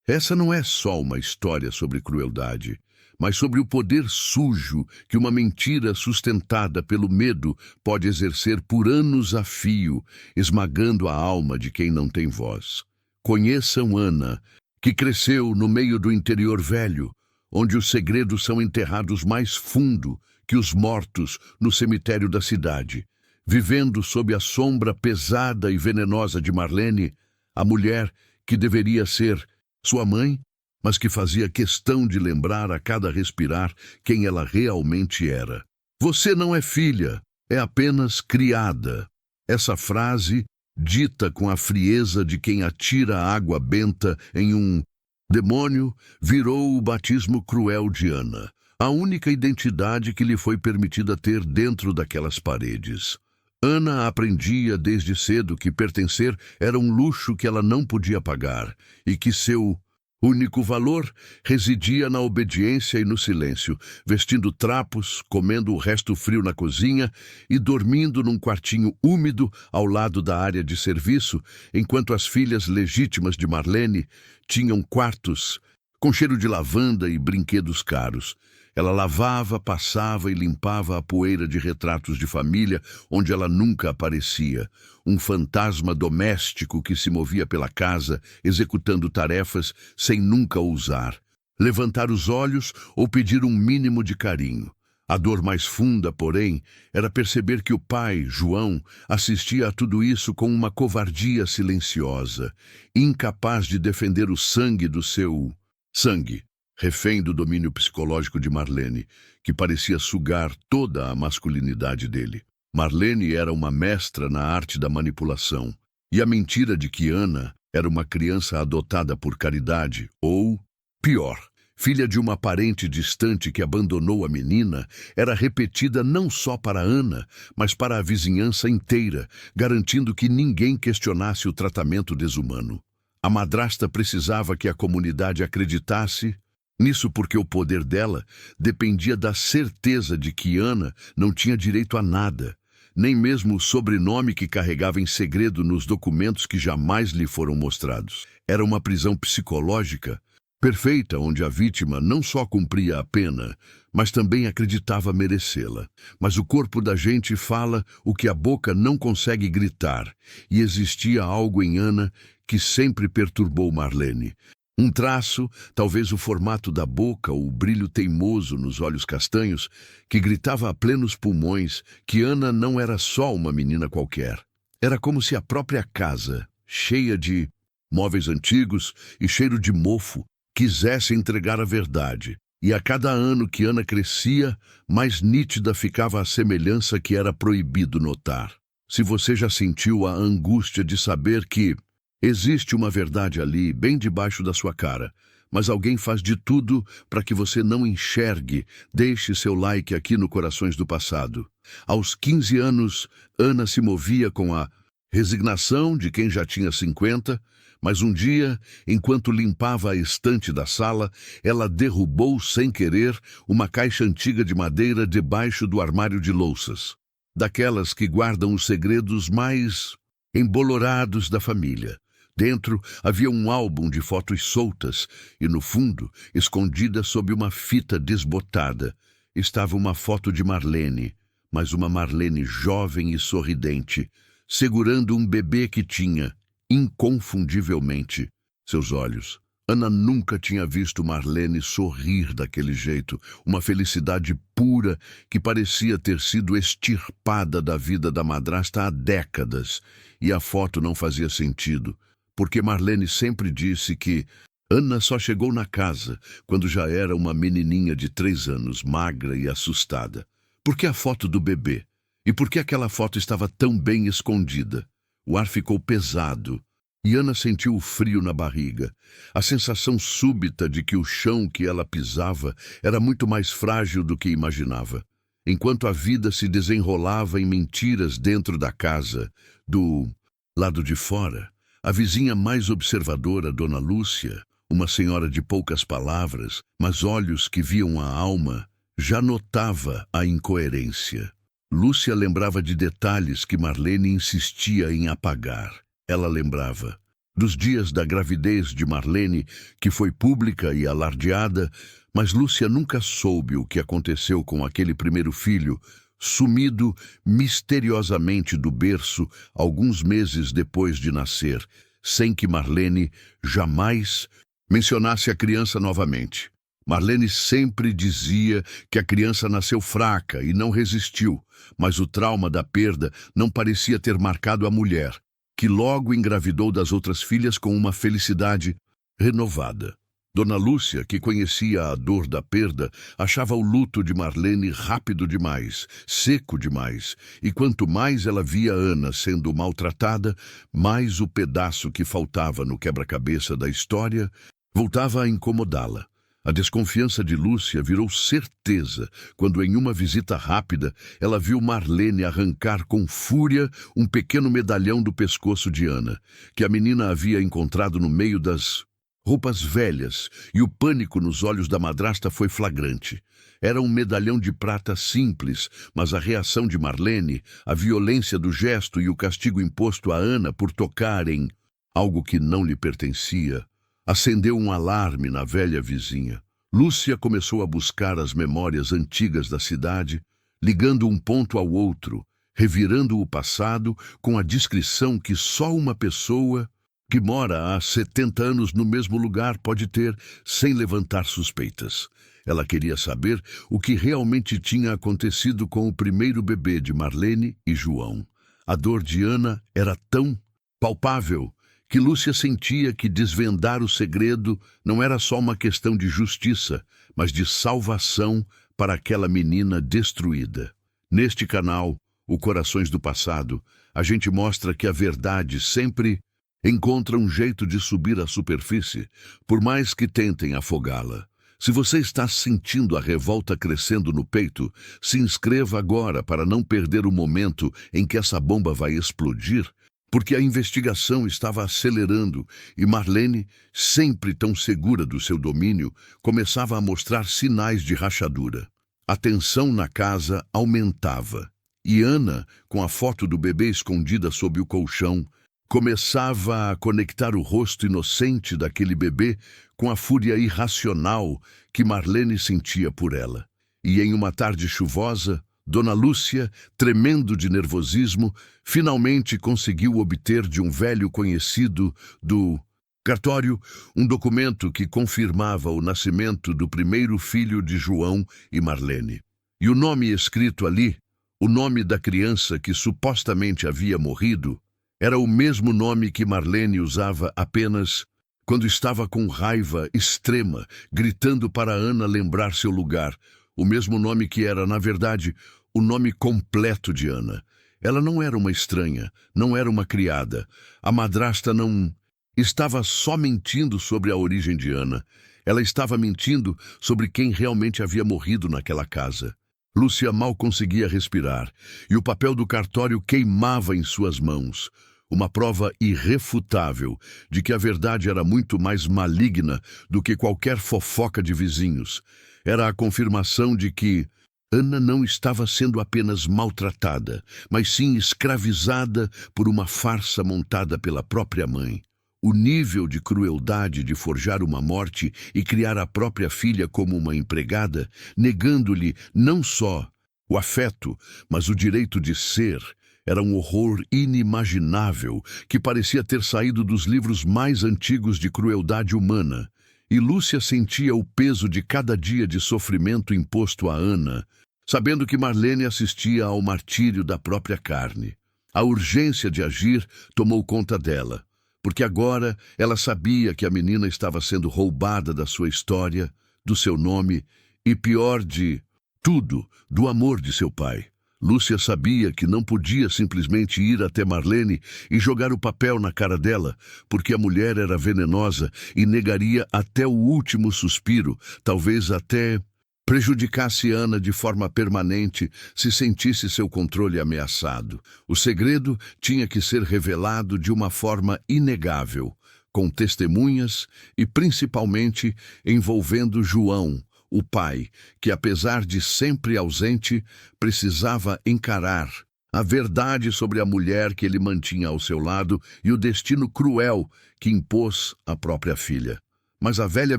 Essa não é só uma história sobre crueldade, mas sobre o poder sujo que uma mentira sustentada pelo medo pode exercer por anos a fio, esmagando a alma de quem não tem voz. Conheçam Ana, que cresceu no meio do interior velho, onde os segredos são enterrados mais fundo que os mortos no cemitério da cidade. Vivendo sob a sombra pesada e venenosa de Marlene, a mulher que deveria ser sua mãe, mas que fazia questão de lembrar a cada respirar quem ela realmente era. Você não é filha, é apenas criada. Essa frase, dita com a frieza de quem atira água benta em um demônio, virou o batismo cruel de Ana, a única identidade que lhe foi permitida ter dentro daquelas paredes. Ana aprendia desde cedo que pertencer era um luxo que ela não podia pagar e que seu único valor residia na obediência e no silêncio, vestindo trapos, comendo o resto frio na cozinha e dormindo num quartinho úmido ao lado da área de serviço, enquanto as filhas legítimas de Marlene tinham quartos com cheiro de lavanda e brinquedos caros. Ela lavava, passava e limpava a poeira de retratos de família onde ela nunca aparecia, um fantasma doméstico que se movia pela casa, executando tarefas sem nunca ousar, levantar os olhos ou pedir um mínimo de carinho. A dor mais funda, porém, era perceber que o pai, João, assistia a tudo isso com uma covardia silenciosa, incapaz de defender o sangue do seu sangue. Refém do domínio psicológico de Marlene, que parecia sugar toda a masculinidade dele. Marlene era uma mestra na arte da manipulação, e a mentira de que Ana era uma criança adotada por caridade, ou, pior, filha de uma parente distante que abandonou a menina, era repetida não só para Ana, mas para a vizinhança inteira, garantindo que ninguém questionasse o tratamento desumano. A madrasta precisava que a comunidade acreditasse nisso porque o poder dela dependia da certeza de que Ana não tinha direito a nada, nem mesmo o sobrenome que carregava em segredo nos documentos que jamais lhe foram mostrados. Era uma prisão psicológica perfeita, onde a vítima não só cumpria a pena, mas também acreditava merecê-la. Mas o corpo da gente fala o que a boca não consegue gritar, e existia algo em Ana que sempre perturbou Marlene. Um traço, talvez o formato da boca ou o brilho teimoso nos olhos castanhos, que gritava a plenos pulmões que Ana não era só uma menina qualquer. Era como se a própria casa, cheia de móveis antigos e cheiro de mofo, quisesse entregar a verdade. E a cada ano que Ana crescia, mais nítida ficava a semelhança que era proibido notar. Se você já sentiu a angústia de saber que existe uma verdade ali, bem debaixo da sua cara, mas alguém faz de tudo para que você não enxergue, deixe seu like aqui no Corações do Passado. Aos 15 anos, Ana se movia com a resignação de quem já tinha 50, mas um dia, enquanto limpava a estante da sala, ela derrubou sem querer uma caixa antiga de madeira debaixo do armário de louças, daquelas que guardam os segredos mais embolorados da família. Dentro havia um álbum de fotos soltas e, no fundo, escondida sob uma fita desbotada, estava uma foto de Marlene, mas uma Marlene jovem e sorridente, segurando um bebê que tinha, inconfundivelmente, seus olhos. Ana nunca tinha visto Marlene sorrir daquele jeito, uma felicidade pura que parecia ter sido extirpada da vida da madrasta há décadas, e a foto não fazia sentido, porque Marlene sempre disse que Ana só chegou na casa quando já era uma menininha de 3 anos, magra e assustada. Por que a foto do bebê? E por que aquela foto estava tão bem escondida? O ar ficou pesado e Ana sentiu o frio na barriga, a sensação súbita de que o chão que ela pisava era muito mais frágil do que imaginava. Enquanto a vida se desenrolava em mentiras dentro da casa, do lado de fora, a vizinha mais observadora, Dona Lúcia, uma senhora de poucas palavras, mas olhos que viam a alma, já notava a incoerência. Lúcia lembrava de detalhes que Marlene insistia em apagar. Ela lembrava dos dias da gravidez de Marlene, que foi pública e alardeada, mas Lúcia nunca soube o que aconteceu com aquele primeiro filho, sumido misteriosamente do berço alguns meses depois de nascer, sem que Marlene jamais mencionasse a criança novamente. Marlene sempre dizia que a criança nasceu fraca e não resistiu, mas o trauma da perda não parecia ter marcado a mulher, que logo engravidou das outras filhas com uma felicidade renovada. Dona Lúcia, que conhecia a dor da perda, achava o luto de Marlene rápido demais, seco demais, e quanto mais ela via Ana sendo maltratada, mais o pedaço que faltava no quebra-cabeça da história voltava a incomodá-la. A desconfiança de Lúcia virou certeza quando, em uma visita rápida, ela viu Marlene arrancar com fúria um pequeno medalhão do pescoço de Ana, que a menina havia encontrado no meio das roupas velhas, e o pânico nos olhos da madrasta foi flagrante. Era um medalhão de prata simples, mas a reação de Marlene, a violência do gesto e o castigo imposto a Ana por tocar em algo que não lhe pertencia, acendeu um alarme na velha vizinha. Lúcia começou a buscar as memórias antigas da cidade, ligando um ponto ao outro, revirando o passado com a discrição que só uma pessoa que mora há 70 anos no mesmo lugar pode ter sem levantar suspeitas. Ela queria saber o que realmente tinha acontecido com o primeiro bebê de Marlene e João. A dor de Ana era tão palpável que Lúcia sentia que desvendar o segredo não era só uma questão de justiça, mas de salvação para aquela menina destruída. Neste canal, o Corações do Passado, a gente mostra que a verdade sempre encontra um jeito de subir à superfície, por mais que tentem afogá-la. Se você está sentindo a revolta crescendo no peito, se inscreva agora para não perder o momento em que essa bomba vai explodir, porque a investigação estava acelerando e Marlene, sempre tão segura do seu domínio, começava a mostrar sinais de rachadura. A tensão na casa aumentava e Ana, com a foto do bebê escondida sob o colchão, começava a conectar o rosto inocente daquele bebê com a fúria irracional que Marlene sentia por ela. E em uma tarde chuvosa, Dona Lúcia, tremendo de nervosismo, finalmente conseguiu obter de um velho conhecido do cartório um documento que confirmava o nascimento do primeiro filho de João e Marlene. E o nome escrito ali, o nome da criança que supostamente havia morrido, era o mesmo nome que Marlene usava apenas quando estava com raiva extrema, gritando para Ana lembrar seu lugar, o mesmo nome que era, na verdade, o nome completo de Ana. Ela não era uma estranha, não era uma criada. A madrasta não estava só mentindo sobre a origem de Ana. Ela estava mentindo sobre quem realmente havia morrido naquela casa. Lúcia mal conseguia respirar, e o papel do cartório queimava em suas mãos. Uma prova irrefutável de que a verdade era muito mais maligna do que qualquer fofoca de vizinhos. Era a confirmação de que Ana não estava sendo apenas maltratada, mas sim escravizada por uma farsa montada pela própria mãe. O nível de crueldade de forjar uma morte e criar a própria filha como uma empregada, negando-lhe não só o afeto, mas o direito de ser, era um horror inimaginável que parecia ter saído dos livros mais antigos de crueldade humana. E Lúcia sentia o peso de cada dia de sofrimento imposto a Ana, sabendo que Marlene assistia ao martírio da própria carne. A urgência de agir tomou conta dela, porque agora ela sabia que a menina estava sendo roubada da sua história, do seu nome e, pior de tudo, do amor de seu pai. Lúcia sabia que não podia simplesmente ir até Marlene e jogar o papel na cara dela, porque a mulher era venenosa e negaria até o último suspiro, talvez até prejudicasse Ana de forma permanente se sentisse seu controle ameaçado. O segredo tinha que ser revelado de uma forma inegável, com testemunhas e principalmente envolvendo João, o pai, que apesar de sempre ausente, precisava encarar a verdade sobre a mulher que ele mantinha ao seu lado e o destino cruel que impôs à própria filha. Mas a velha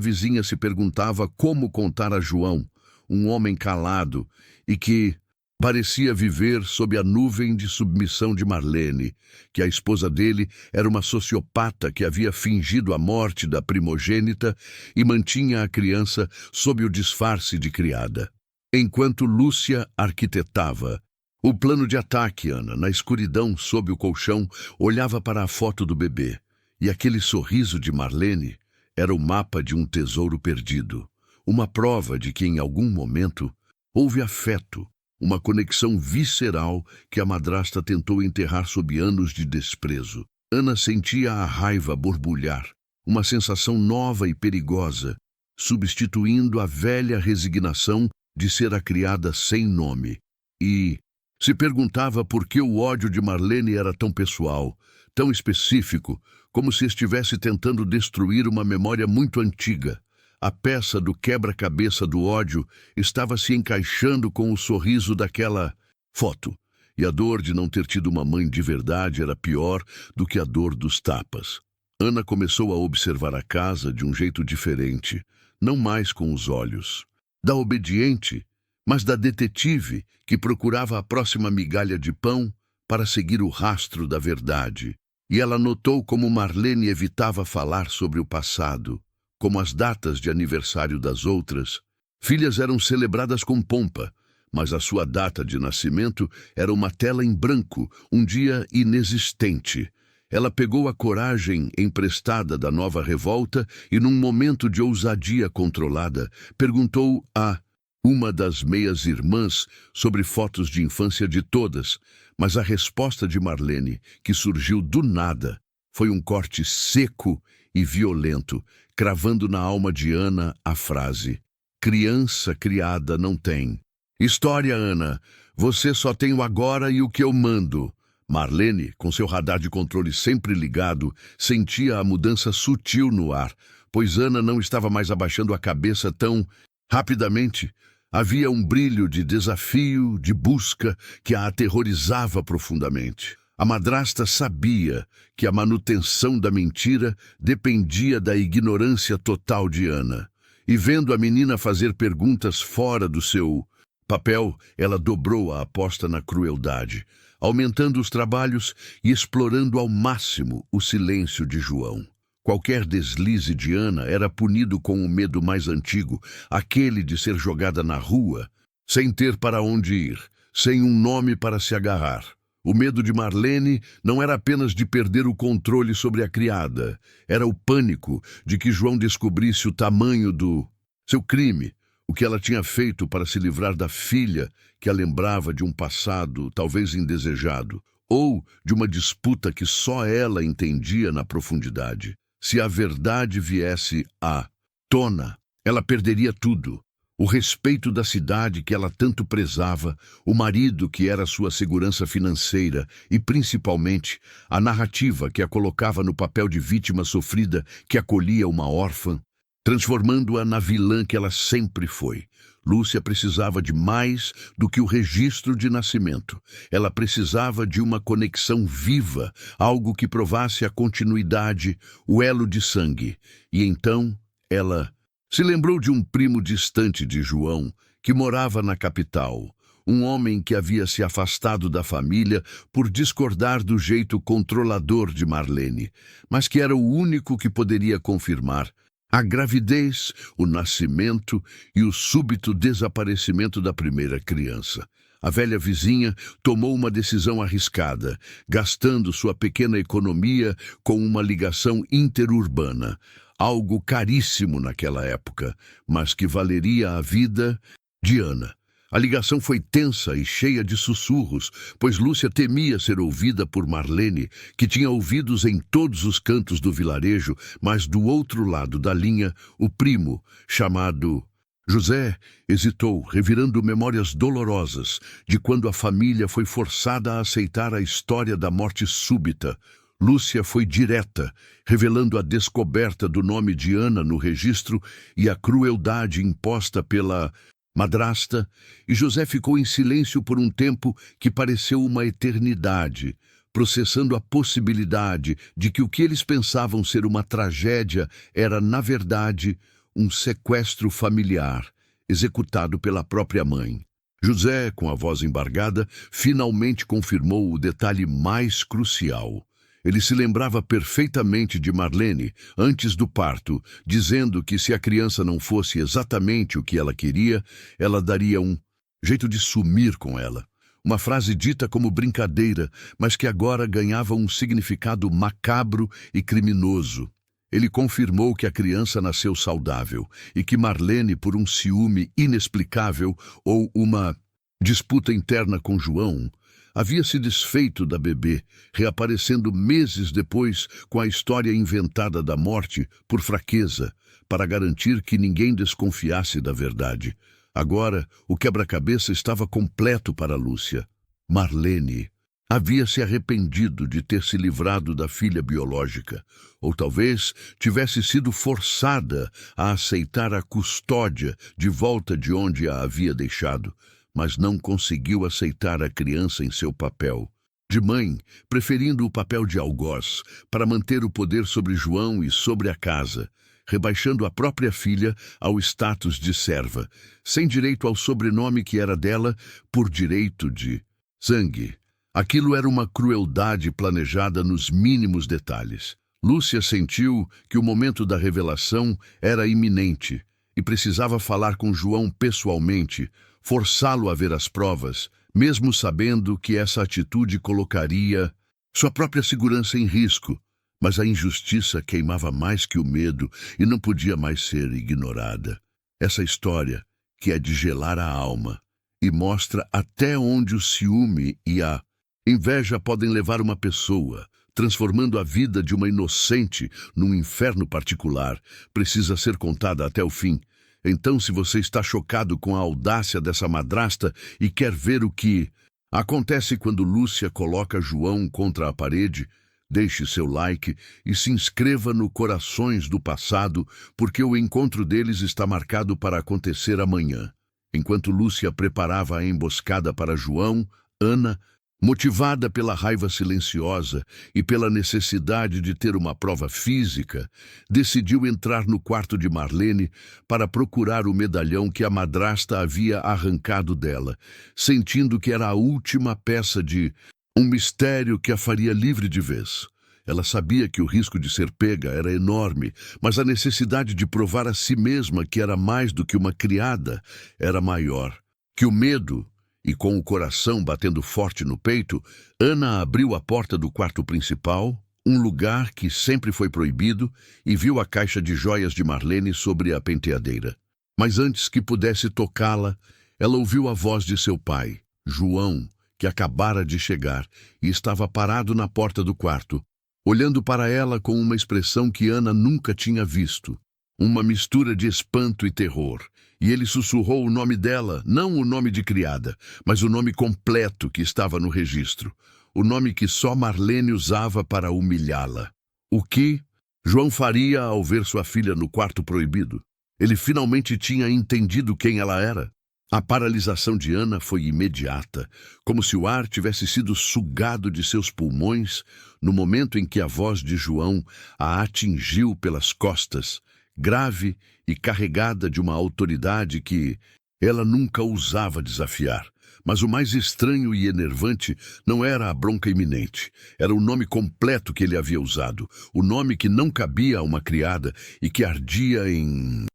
vizinha se perguntava como contar a João, um homem calado e que parecia viver sob a nuvem de submissão de Marlene, que a esposa dele era uma sociopata que havia fingido a morte da primogênita e mantinha a criança sob o disfarce de criada. Enquanto Lúcia arquitetava o plano de ataque, Ana, na escuridão sob o colchão, olhava para a foto do bebê, e aquele sorriso de Marlene era o mapa de um tesouro perdido, uma prova de que em algum momento houve afeto, uma conexão visceral que a madrasta tentou enterrar sob anos de desprezo. Ana sentia a raiva borbulhar, uma sensação nova e perigosa, substituindo a velha resignação de ser a criada sem nome. E se perguntava por que o ódio de Marlene era tão pessoal, tão específico, como se estivesse tentando destruir uma memória muito antiga. A peça do quebra-cabeça do ódio estava se encaixando com o sorriso daquela foto, e a dor de não ter tido uma mãe de verdade era pior do que a dor dos tapas. Ana começou a observar a casa de um jeito diferente, não mais com os olhos da obediente, mas da detetive que procurava a próxima migalha de pão para seguir o rastro da verdade. E ela notou como Marlene evitava falar sobre o passado, como as datas de aniversário das outras. Filhas eram celebradas com pompa, mas a sua data de nascimento era uma tela em branco, um dia inexistente. Ela pegou a coragem emprestada da nova revolta e, num momento de ousadia controlada, perguntou a uma das meias-irmãs sobre fotos de infância de todas, mas a resposta de Marlene, que surgiu do nada, foi um corte seco e violento, cravando na alma de Ana a frase: criança criada não tem história, Ana. Você só tem o agora e o que eu mando. Marlene, com seu radar de controle sempre ligado, sentia a mudança sutil no ar, pois Ana não estava mais abaixando a cabeça tão rapidamente. Havia um brilho de desafio, de busca, que a aterrorizava profundamente. A madrasta sabia que a manutenção da mentira dependia da ignorância total de Ana. E vendo a menina fazer perguntas fora do seu papel, ela dobrou a aposta na crueldade, aumentando os trabalhos e explorando ao máximo o silêncio de João. Qualquer deslize de Ana era punido com o medo mais antigo, aquele de ser jogada na rua, sem ter para onde ir, sem um nome para se agarrar. O medo de Marlene não era apenas de perder o controle sobre a criada, era o pânico de que João descobrisse o tamanho do seu crime, o que ela tinha feito para se livrar da filha que a lembrava de um passado talvez indesejado, ou de uma disputa que só ela entendia na profundidade. Se a verdade viesse à tona, ela perderia tudo. O respeito da cidade que ela tanto prezava, o marido que era sua segurança financeira e, principalmente, a narrativa que a colocava no papel de vítima sofrida que acolhia uma órfã, transformando-a na vilã que ela sempre foi. Lúcia precisava de mais do que o registro de nascimento. Ela precisava de uma conexão viva, algo que provasse a continuidade, o elo de sangue. E então ela se lembrou de um primo distante de João, que morava na capital, um homem que havia se afastado da família por discordar do jeito controlador de Marlene, mas que era o único que poderia confirmar a gravidez, o nascimento e o súbito desaparecimento da primeira criança. A velha vizinha tomou uma decisão arriscada, gastando sua pequena economia com uma ligação interurbana, algo caríssimo naquela época, mas que valeria a vida de Ana. A ligação foi tensa e cheia de sussurros, pois Lúcia temia ser ouvida por Marlene, que tinha ouvidos em todos os cantos do vilarejo, mas do outro lado da linha, o primo, chamado José, hesitou, revirando memórias dolorosas de quando a família foi forçada a aceitar a história da morte súbita. Lúcia foi direta, revelando a descoberta do nome de Ana no registro e a crueldade imposta pela madrasta, e José ficou em silêncio por um tempo que pareceu uma eternidade, processando a possibilidade de que o que eles pensavam ser uma tragédia era, na verdade, um sequestro familiar, executado pela própria mãe. José, com a voz embargada, finalmente confirmou o detalhe mais crucial. Ele se lembrava perfeitamente de Marlene antes do parto, dizendo que se a criança não fosse exatamente o que ela queria, ela daria um jeito de sumir com ela. Uma frase dita como brincadeira, mas que agora ganhava um significado macabro e criminoso. Ele confirmou que a criança nasceu saudável e que Marlene, por um ciúme inexplicável ou uma disputa interna com João, havia se desfeito da bebê, reaparecendo meses depois com a história inventada da morte por fraqueza, para garantir que ninguém desconfiasse da verdade. Agora, o quebra-cabeça estava completo para Lúcia. Marlene havia se arrependido de ter se livrado da filha biológica, ou talvez tivesse sido forçada a aceitar a custódia de volta de onde a havia deixado, mas não conseguiu aceitar a criança em seu papel de mãe, preferindo o papel de algoz para manter o poder sobre João e sobre a casa, rebaixando a própria filha ao status de serva, sem direito ao sobrenome que era dela por direito de sangue. Aquilo era uma crueldade planejada nos mínimos detalhes. Lúcia sentiu que o momento da revelação era iminente e precisava falar com João pessoalmente, forçá-lo a ver as provas, mesmo sabendo que essa atitude colocaria sua própria segurança em risco. Mas a injustiça queimava mais que o medo e não podia mais ser ignorada. Essa história, que é de gelar a alma, e mostra até onde o ciúme e a inveja podem levar uma pessoa, transformando a vida de uma inocente num inferno particular, precisa ser contada até o fim. Então, se você está chocado com a audácia dessa madrasta e quer ver o que acontece quando Lúcia coloca João contra a parede, deixe seu like e se inscreva no Corações do Passado, porque o encontro deles está marcado para acontecer amanhã. Enquanto Lúcia preparava a emboscada para João, Ana, motivada pela raiva silenciosa e pela necessidade de ter uma prova física, decidiu entrar no quarto de Marlene para procurar o medalhão que a madrasta havia arrancado dela, sentindo que era a última peça de um mistério que a faria livre de vez. Ela sabia que o risco de ser pega era enorme, mas a necessidade de provar a si mesma que era mais do que uma criada era maior. Que o medo. E com o coração batendo forte no peito, Ana abriu a porta do quarto principal, um lugar que sempre foi proibido, e viu a caixa de joias de Marlene sobre a penteadeira. Mas antes que pudesse tocá-la, ela ouviu a voz de seu pai, João, que acabara de chegar e estava parado na porta do quarto, olhando para ela com uma expressão que Ana nunca tinha visto, uma mistura de espanto e terror. E ele sussurrou o nome dela, não o nome de criada, mas o nome completo que estava no registro, o nome que só Marlene usava para humilhá-la. O que João faria ao ver sua filha no quarto proibido? Ele finalmente tinha entendido quem ela era. A paralisação de Ana foi imediata, como se o ar tivesse sido sugado de seus pulmões no momento em que a voz de João a atingiu pelas costas, grave e carregada de uma autoridade que ela nunca ousava desafiar. Mas o mais estranho e enervante não era a bronca iminente. Era o nome completo que ele havia usado, o nome que não cabia a uma criada e que ardia em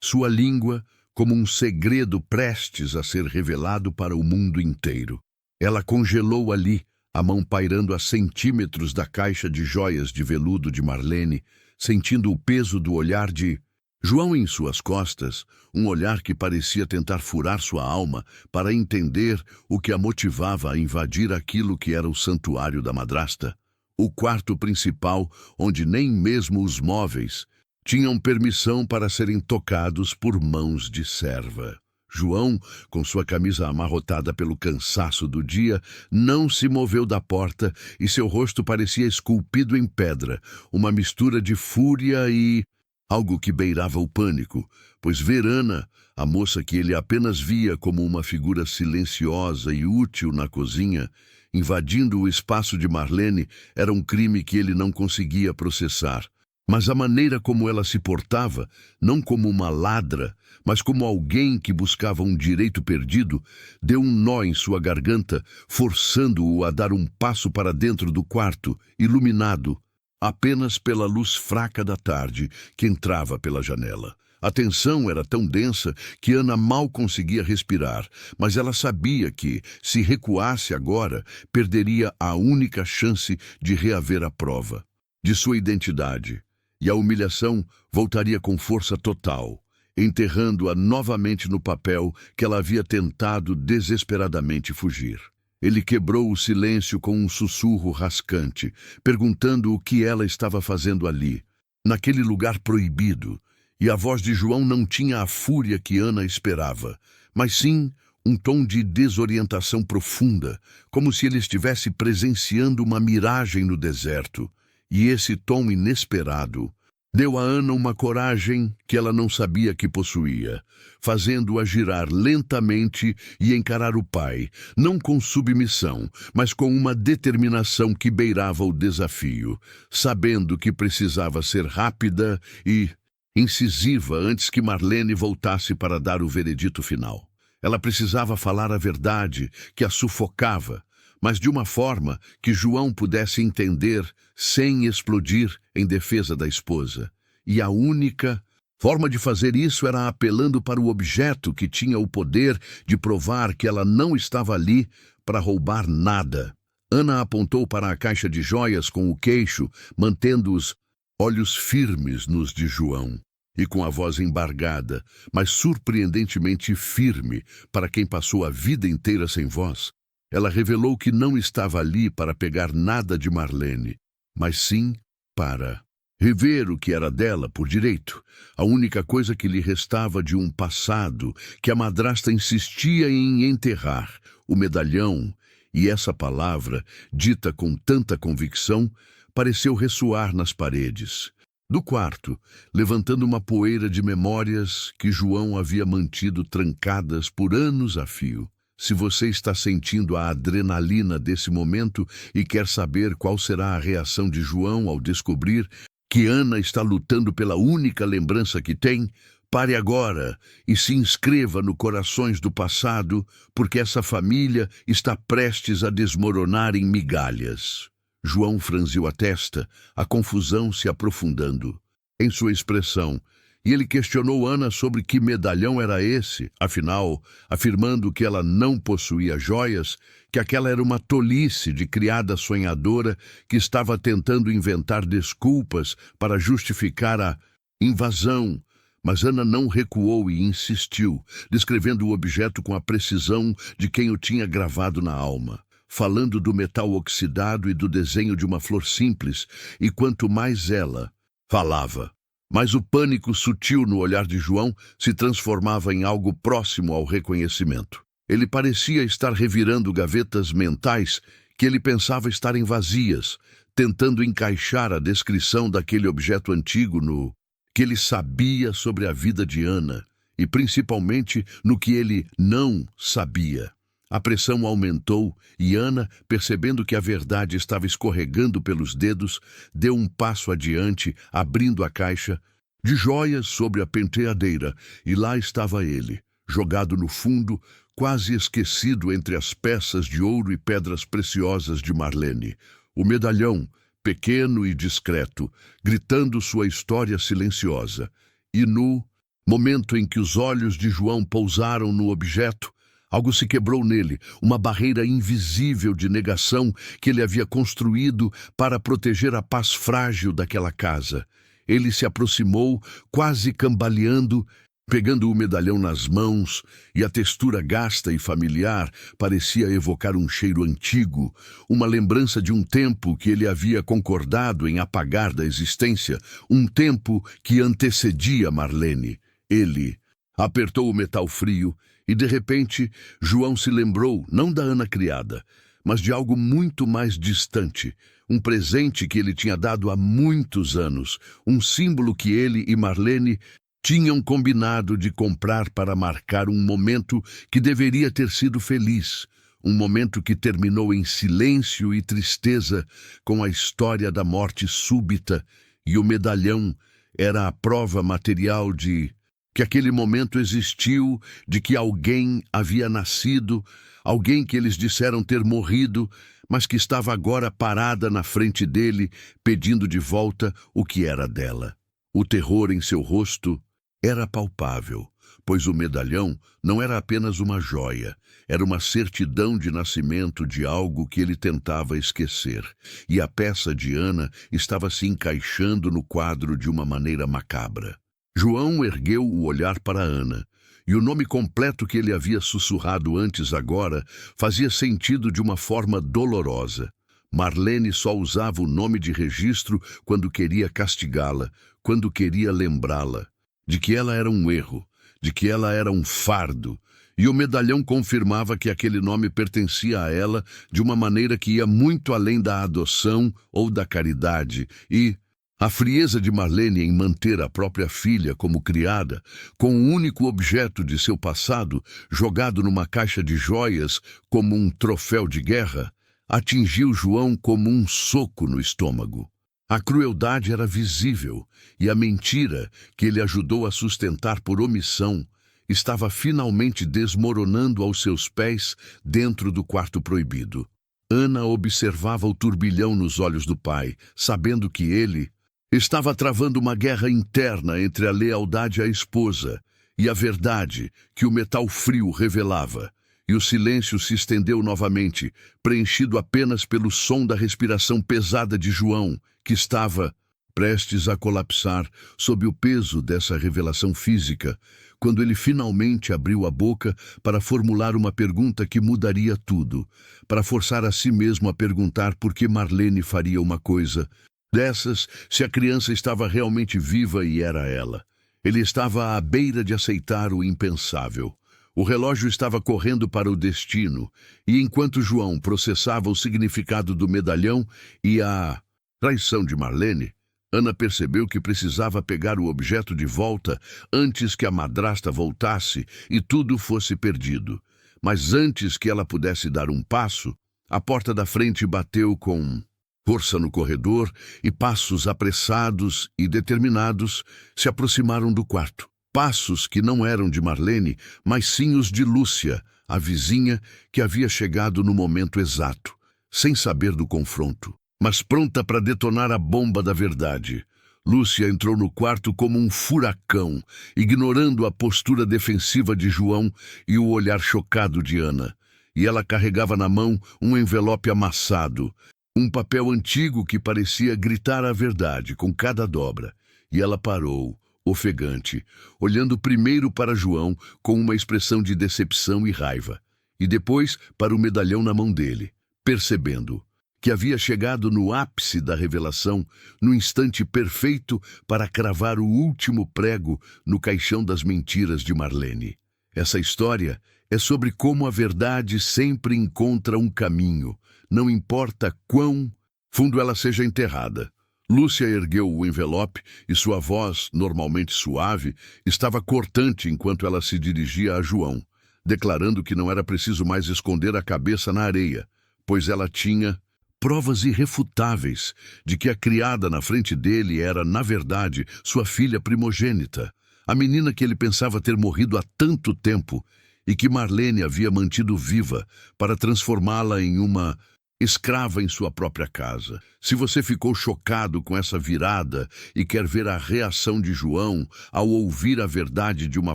sua língua como um segredo prestes a ser revelado para o mundo inteiro. Ela congelou ali, a mão pairando a centímetros da caixa de joias de veludo de Marlene, sentindo o peso do olhar de João em suas costas, um olhar que parecia tentar furar sua alma para entender o que a motivava a invadir aquilo que era o santuário da madrasta, o quarto principal onde nem mesmo os móveis tinham permissão para serem tocados por mãos de serva. João, com sua camisa amarrotada pelo cansaço do dia, não se moveu da porta e seu rosto parecia esculpido em pedra, uma mistura de fúria e algo que beirava o pânico, pois ver Ana, a moça que ele apenas via como uma figura silenciosa e útil na cozinha, invadindo o espaço de Marlene, era um crime que ele não conseguia processar. Mas a maneira como ela se portava, não como uma ladra, mas como alguém que buscava um direito perdido, deu um nó em sua garganta, forçando-o a dar um passo para dentro do quarto, iluminado apenas pela luz fraca da tarde que entrava pela janela. A tensão era tão densa que Ana mal conseguia respirar, mas ela sabia que, se recuasse agora, perderia a única chance de reaver a prova de sua identidade. E a humilhação voltaria com força total, enterrando-a novamente no papel que ela havia tentado desesperadamente fugir. Ele quebrou o silêncio com um sussurro rascante, perguntando o que ela estava fazendo ali, naquele lugar proibido, e a voz de João não tinha a fúria que Ana esperava, mas sim um tom de desorientação profunda, como se ele estivesse presenciando uma miragem no deserto. E esse tom inesperado deu a Ana uma coragem que ela não sabia que possuía, fazendo-a girar lentamente e encarar o pai, não com submissão, mas com uma determinação que beirava o desafio, sabendo que precisava ser rápida e incisiva antes que Marlene voltasse para dar o veredito final. Ela precisava falar a verdade que a sufocava, mas de uma forma que João pudesse entender sem explodir em defesa da esposa. E a única forma de fazer isso era apelando para o objeto que tinha o poder de provar que ela não estava ali para roubar nada. Ana apontou para a caixa de joias com o queixo, mantendo os olhos firmes nos de João. E com a voz embargada, mas surpreendentemente firme para quem passou a vida inteira sem voz, ela revelou que não estava ali para pegar nada de Marlene, mas sim para rever o que era dela por direito, a única coisa que lhe restava de um passado que a madrasta insistia em enterrar, o medalhão, e essa palavra, dita com tanta convicção, pareceu ressoar nas paredes do quarto, levantando uma poeira de memórias que João havia mantido trancadas por anos a fio. Se você está sentindo a adrenalina desse momento e quer saber qual será a reação de João ao descobrir que Ana está lutando pela única lembrança que tem, pare agora e se inscreva no Corações do Passado, porque essa família está prestes a desmoronar em migalhas. João franziu a testa, a confusão se aprofundando em sua expressão, e ele questionou Ana sobre que medalhão era esse, afinal, afirmando que ela não possuía joias, que aquela era uma tolice de criada sonhadora que estava tentando inventar desculpas para justificar a invasão. Mas Ana não recuou e insistiu, descrevendo o objeto com a precisão de quem o tinha gravado na alma, falando do metal oxidado e do desenho de uma flor simples, e quanto mais ela falava, mas o pânico sutil no olhar de João se transformava em algo próximo ao reconhecimento. Ele parecia estar revirando gavetas mentais que ele pensava estarem vazias, tentando encaixar a descrição daquele objeto antigo no que ele sabia sobre a vida de Ana, e principalmente no que ele não sabia. A pressão aumentou e Ana, percebendo que a verdade estava escorregando pelos dedos, deu um passo adiante, abrindo a caixa de joias sobre a penteadeira, e lá estava ele, jogado no fundo, quase esquecido entre as peças de ouro e pedras preciosas de Marlene. O medalhão, pequeno e discreto, gritando sua história silenciosa. E no momento em que os olhos de João pousaram no objeto, algo se quebrou nele, uma barreira invisível de negação que ele havia construído para proteger a paz frágil daquela casa. Ele se aproximou, quase cambaleando, pegando o medalhão nas mãos, e a textura gasta e familiar parecia evocar um cheiro antigo, uma lembrança de um tempo que ele havia concordado em apagar da existência, um tempo que antecedia Marlene. Ele apertou o metal frio, e de repente João se lembrou, não da Ana criada, mas de algo muito mais distante, um presente que ele tinha dado há muitos anos, um símbolo que ele e Marlene tinham combinado de comprar para marcar um momento que deveria ter sido feliz, um momento que terminou em silêncio e tristeza com a história da morte súbita, e o medalhão era a prova material de que aquele momento existiu, de que alguém havia nascido, alguém que eles disseram ter morrido, mas que estava agora parada na frente dele, pedindo de volta o que era dela. O terror em seu rosto era palpável, pois o medalhão não era apenas uma joia, era uma certidão de nascimento de algo que ele tentava esquecer, e a peça de Ana estava se encaixando no quadro de uma maneira macabra. João ergueu o olhar para Ana, e o nome completo que ele havia sussurrado antes agora fazia sentido de uma forma dolorosa. Marlene só usava o nome de registro quando queria castigá-la, quando queria lembrá-la de que ela era um erro, de que ela era um fardo, e o medalhão confirmava que aquele nome pertencia a ela de uma maneira que ia muito além da adoção ou da caridade, e a frieza de Marlene em manter a própria filha como criada, com o único objeto de seu passado jogado numa caixa de joias como um troféu de guerra, atingiu João como um soco no estômago. A crueldade era visível, e a mentira, que ele ajudou a sustentar por omissão, estava finalmente desmoronando aos seus pés dentro do quarto proibido. Ana observava o turbilhão nos olhos do pai, sabendo que ele estava travando uma guerra interna entre a lealdade à esposa e a verdade que o metal frio revelava. E o silêncio se estendeu novamente, preenchido apenas pelo som da respiração pesada de João, que estava prestes a colapsar sob o peso dessa revelação física, quando ele finalmente abriu a boca para formular uma pergunta que mudaria tudo, para forçar a si mesmo a perguntar por que Marlene faria uma coisa dessas se a criança estava realmente viva e era ela. Ele estava à beira de aceitar o impensável. O relógio estava correndo para o destino, e enquanto João processava o significado do medalhão e a traição de Marlene, Ana percebeu que precisava pegar o objeto de volta antes que a madrasta voltasse e tudo fosse perdido. Mas antes que ela pudesse dar um passo, a porta da frente bateu com força no corredor e passos apressados e determinados se aproximaram do quarto. Passos que não eram de Marlene, mas sim os de Lúcia, a vizinha que havia chegado no momento exato, sem saber do confronto, mas pronta para detonar a bomba da verdade. Lúcia entrou no quarto como um furacão, ignorando a postura defensiva de João e o olhar chocado de Ana. E ela carregava na mão um envelope amassado, um papel antigo que parecia gritar a verdade com cada dobra. E ela parou, ofegante, olhando primeiro para João com uma expressão de decepção e raiva, e depois para o medalhão na mão dele, percebendo que havia chegado no ápice da revelação, no instante perfeito para cravar o último prego no caixão das mentiras de Marlene. Essa história é sobre como a verdade sempre encontra um caminho, não importa quão fundo ela seja enterrada. Lúcia ergueu o envelope e sua voz, normalmente suave, estava cortante enquanto ela se dirigia a João, declarando que não era preciso mais esconder a cabeça na areia, pois ela tinha provas irrefutáveis de que a criada na frente dele era, na verdade, sua filha primogênita, a menina que ele pensava ter morrido há tanto tempo e que Marlene havia mantido viva para transformá-la em uma escrava em sua própria casa. Se você ficou chocado com essa virada e quer ver a reação de João ao ouvir a verdade de uma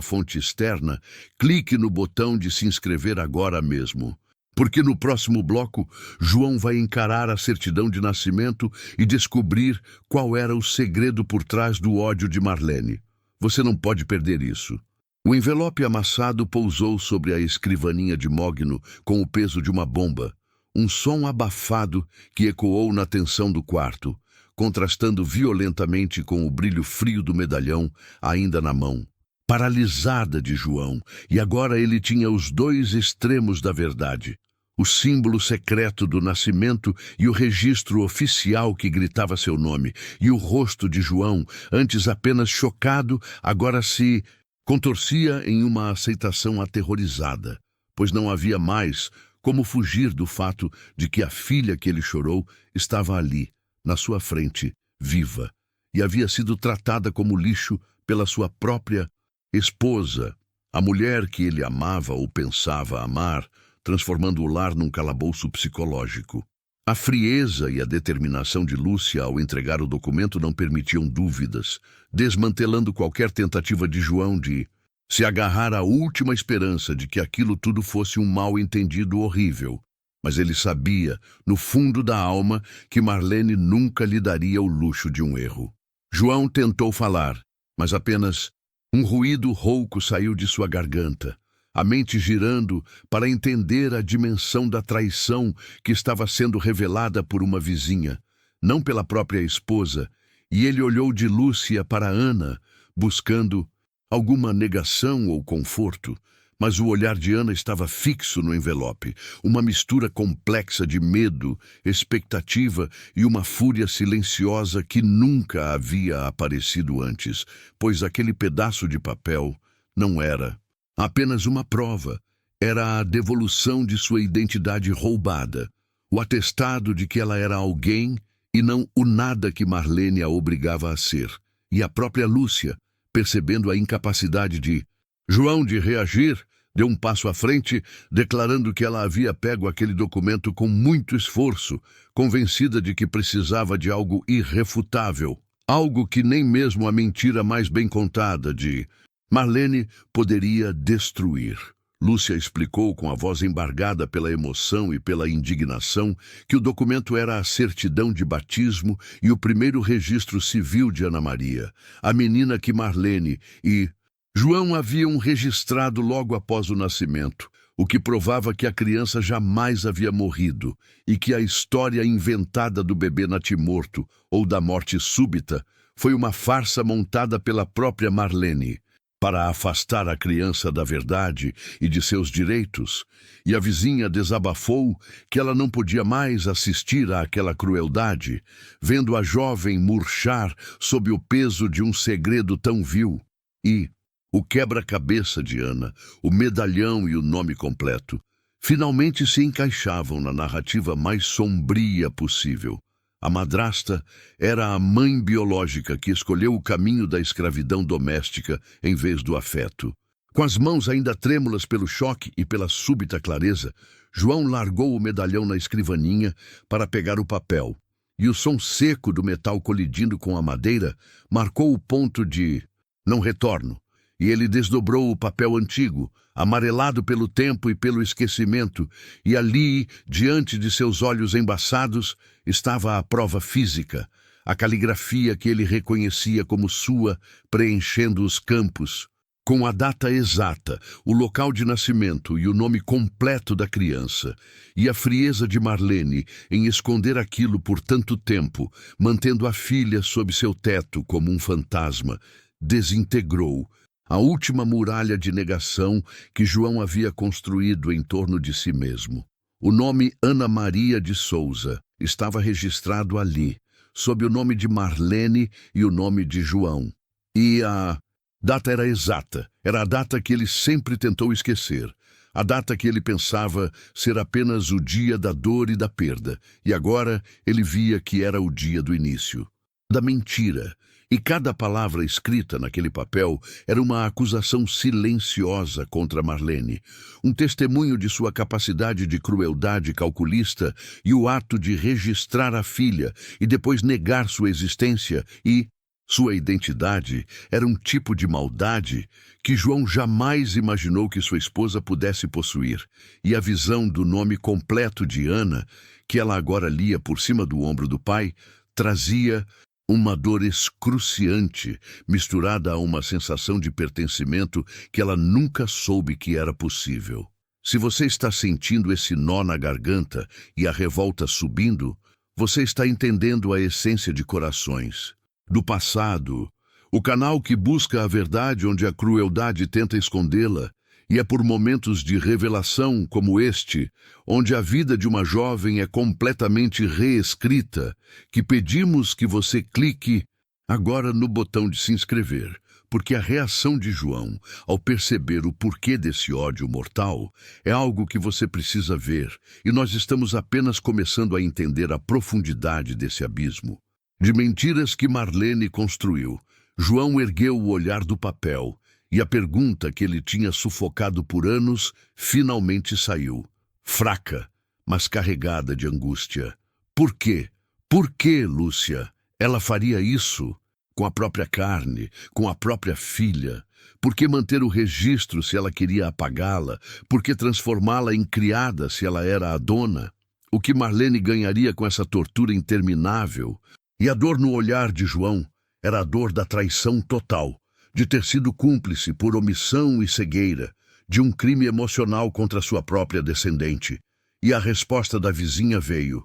fonte externa, clique no botão de se inscrever agora mesmo. Porque no próximo bloco, João vai encarar a certidão de nascimento e descobrir qual era o segredo por trás do ódio de Marlene. Você não pode perder isso. O envelope amassado pousou sobre a escrivaninha de Mogno com o peso de uma bomba. Um som abafado que ecoou na tensão do quarto, contrastando violentamente com o brilho frio do medalhão ainda na mão, paralisada de João, e agora ele tinha os dois extremos da verdade. o símbolo secreto do nascimento e o registro oficial que gritava seu nome, e o rosto de João, antes apenas chocado, agora se contorcia em uma aceitação aterrorizada, pois não havia mais como fugir do fato de que a filha que ele chorou estava ali, na sua frente, viva, e havia sido tratada como lixo pela sua própria esposa, a mulher que ele amava ou pensava amar, transformando o lar num calabouço psicológico. A frieza e a determinação de Lúcia ao entregar o documento não permitiam dúvidas, desmantelando qualquer tentativa de João de se agarrar à última esperança de que aquilo tudo fosse um mal-entendido horrível. Mas ele sabia, no fundo da alma, que Marlene nunca lhe daria o luxo de um erro. João tentou falar, mas apenas um ruído rouco saiu de sua garganta, a mente girando para entender a dimensão da traição que estava sendo revelada por uma vizinha, não pela própria esposa, e ele olhou de Lúcia para Ana, buscando alguma negação ou conforto, mas o olhar de Ana estava fixo no envelope, uma mistura complexa de medo, expectativa e uma fúria silenciosa que nunca havia aparecido antes, pois aquele pedaço de papel não era apenas uma prova, era a devolução de sua identidade roubada, o atestado de que ela era alguém e não o nada que Marlene a obrigava a ser, e a própria Lúcia, percebendo a incapacidade de João de reagir, deu um passo à frente, declarando que ela havia pego aquele documento com muito esforço, convencida de que precisava de algo irrefutável, algo que nem mesmo a mentira mais bem contada de Marlene poderia destruir. Lúcia explicou com a voz embargada pela emoção e pela indignação que o documento era a certidão de batismo e o primeiro registro civil de Ana Maria, a menina que Marlene e João haviam registrado logo após o nascimento, o que provava que a criança jamais havia morrido e que a história inventada do bebê natimorto ou da morte súbita foi uma farsa montada pela própria Marlene para afastar a criança da verdade e de seus direitos, e a vizinha desabafou que ela não podia mais assistir àquela crueldade, vendo a jovem murchar sob o peso de um segredo tão vil. E o quebra-cabeça de Ana, o medalhão e o nome completo, finalmente se encaixavam na narrativa mais sombria possível. A madrasta era a mãe biológica que escolheu o caminho da escravidão doméstica em vez do afeto. Com as mãos ainda trêmulas pelo choque e pela súbita clareza, João largou o medalhão na escrivaninha para pegar o papel, e o som seco do metal colidindo com a madeira marcou o ponto de não retorno, e ele desdobrou o papel antigo, amarelado pelo tempo e pelo esquecimento, e ali, diante de seus olhos embaçados, estava a prova física, a caligrafia que ele reconhecia como sua, preenchendo os campos, com a data exata, o local de nascimento e o nome completo da criança, e a frieza de Marlene em esconder aquilo por tanto tempo, mantendo a filha sob seu teto como um fantasma, desintegrou a última muralha de negação que João havia construído em torno de si mesmo. O nome Ana Maria de Souza estava registrado ali, sob o nome de Marlene e o nome de João. E a data era exata, era a data que ele sempre tentou esquecer, a data que ele pensava ser apenas o dia da dor e da perda, e agora ele via que era o dia do início, da mentira. E cada palavra escrita naquele papel era uma acusação silenciosa contra Marlene, um testemunho de sua capacidade de crueldade calculista e o ato de registrar a filha e depois negar sua existência e sua identidade era um tipo de maldade que João jamais imaginou que sua esposa pudesse possuir, e a visão do nome completo de Ana, que ela agora lia por cima do ombro do pai, trazia uma dor excruciante, misturada a uma sensação de pertencimento que ela nunca soube que era possível. Se você está sentindo esse nó na garganta e a revolta subindo, você está entendendo a essência de Corações. Do passado, o canal que busca a verdade onde a crueldade tenta escondê-la, E é por momentos de revelação como este, onde a vida de uma jovem é completamente reescrita, que pedimos que você clique agora no botão de se inscrever, porque a reação de João, ao perceber o porquê desse ódio mortal, é algo que você precisa ver, e nós estamos apenas começando a entender a profundidade desse abismo. De mentiras que Marlene construiu, João ergueu o olhar do papel, e a pergunta que ele tinha sufocado por anos finalmente saiu, fraca, mas carregada de angústia. Por quê? Por que, Lúcia? Ela faria isso com a própria carne, com a própria filha? Por que manter o registro se ela queria apagá-la? Por que transformá-la em criada se ela era a dona? O que Marlene ganharia com essa tortura interminável? E a dor no olhar de João era a dor da traição total, de ter sido cúmplice por omissão e cegueira, de um crime emocional contra sua própria descendente. E a resposta da vizinha veio,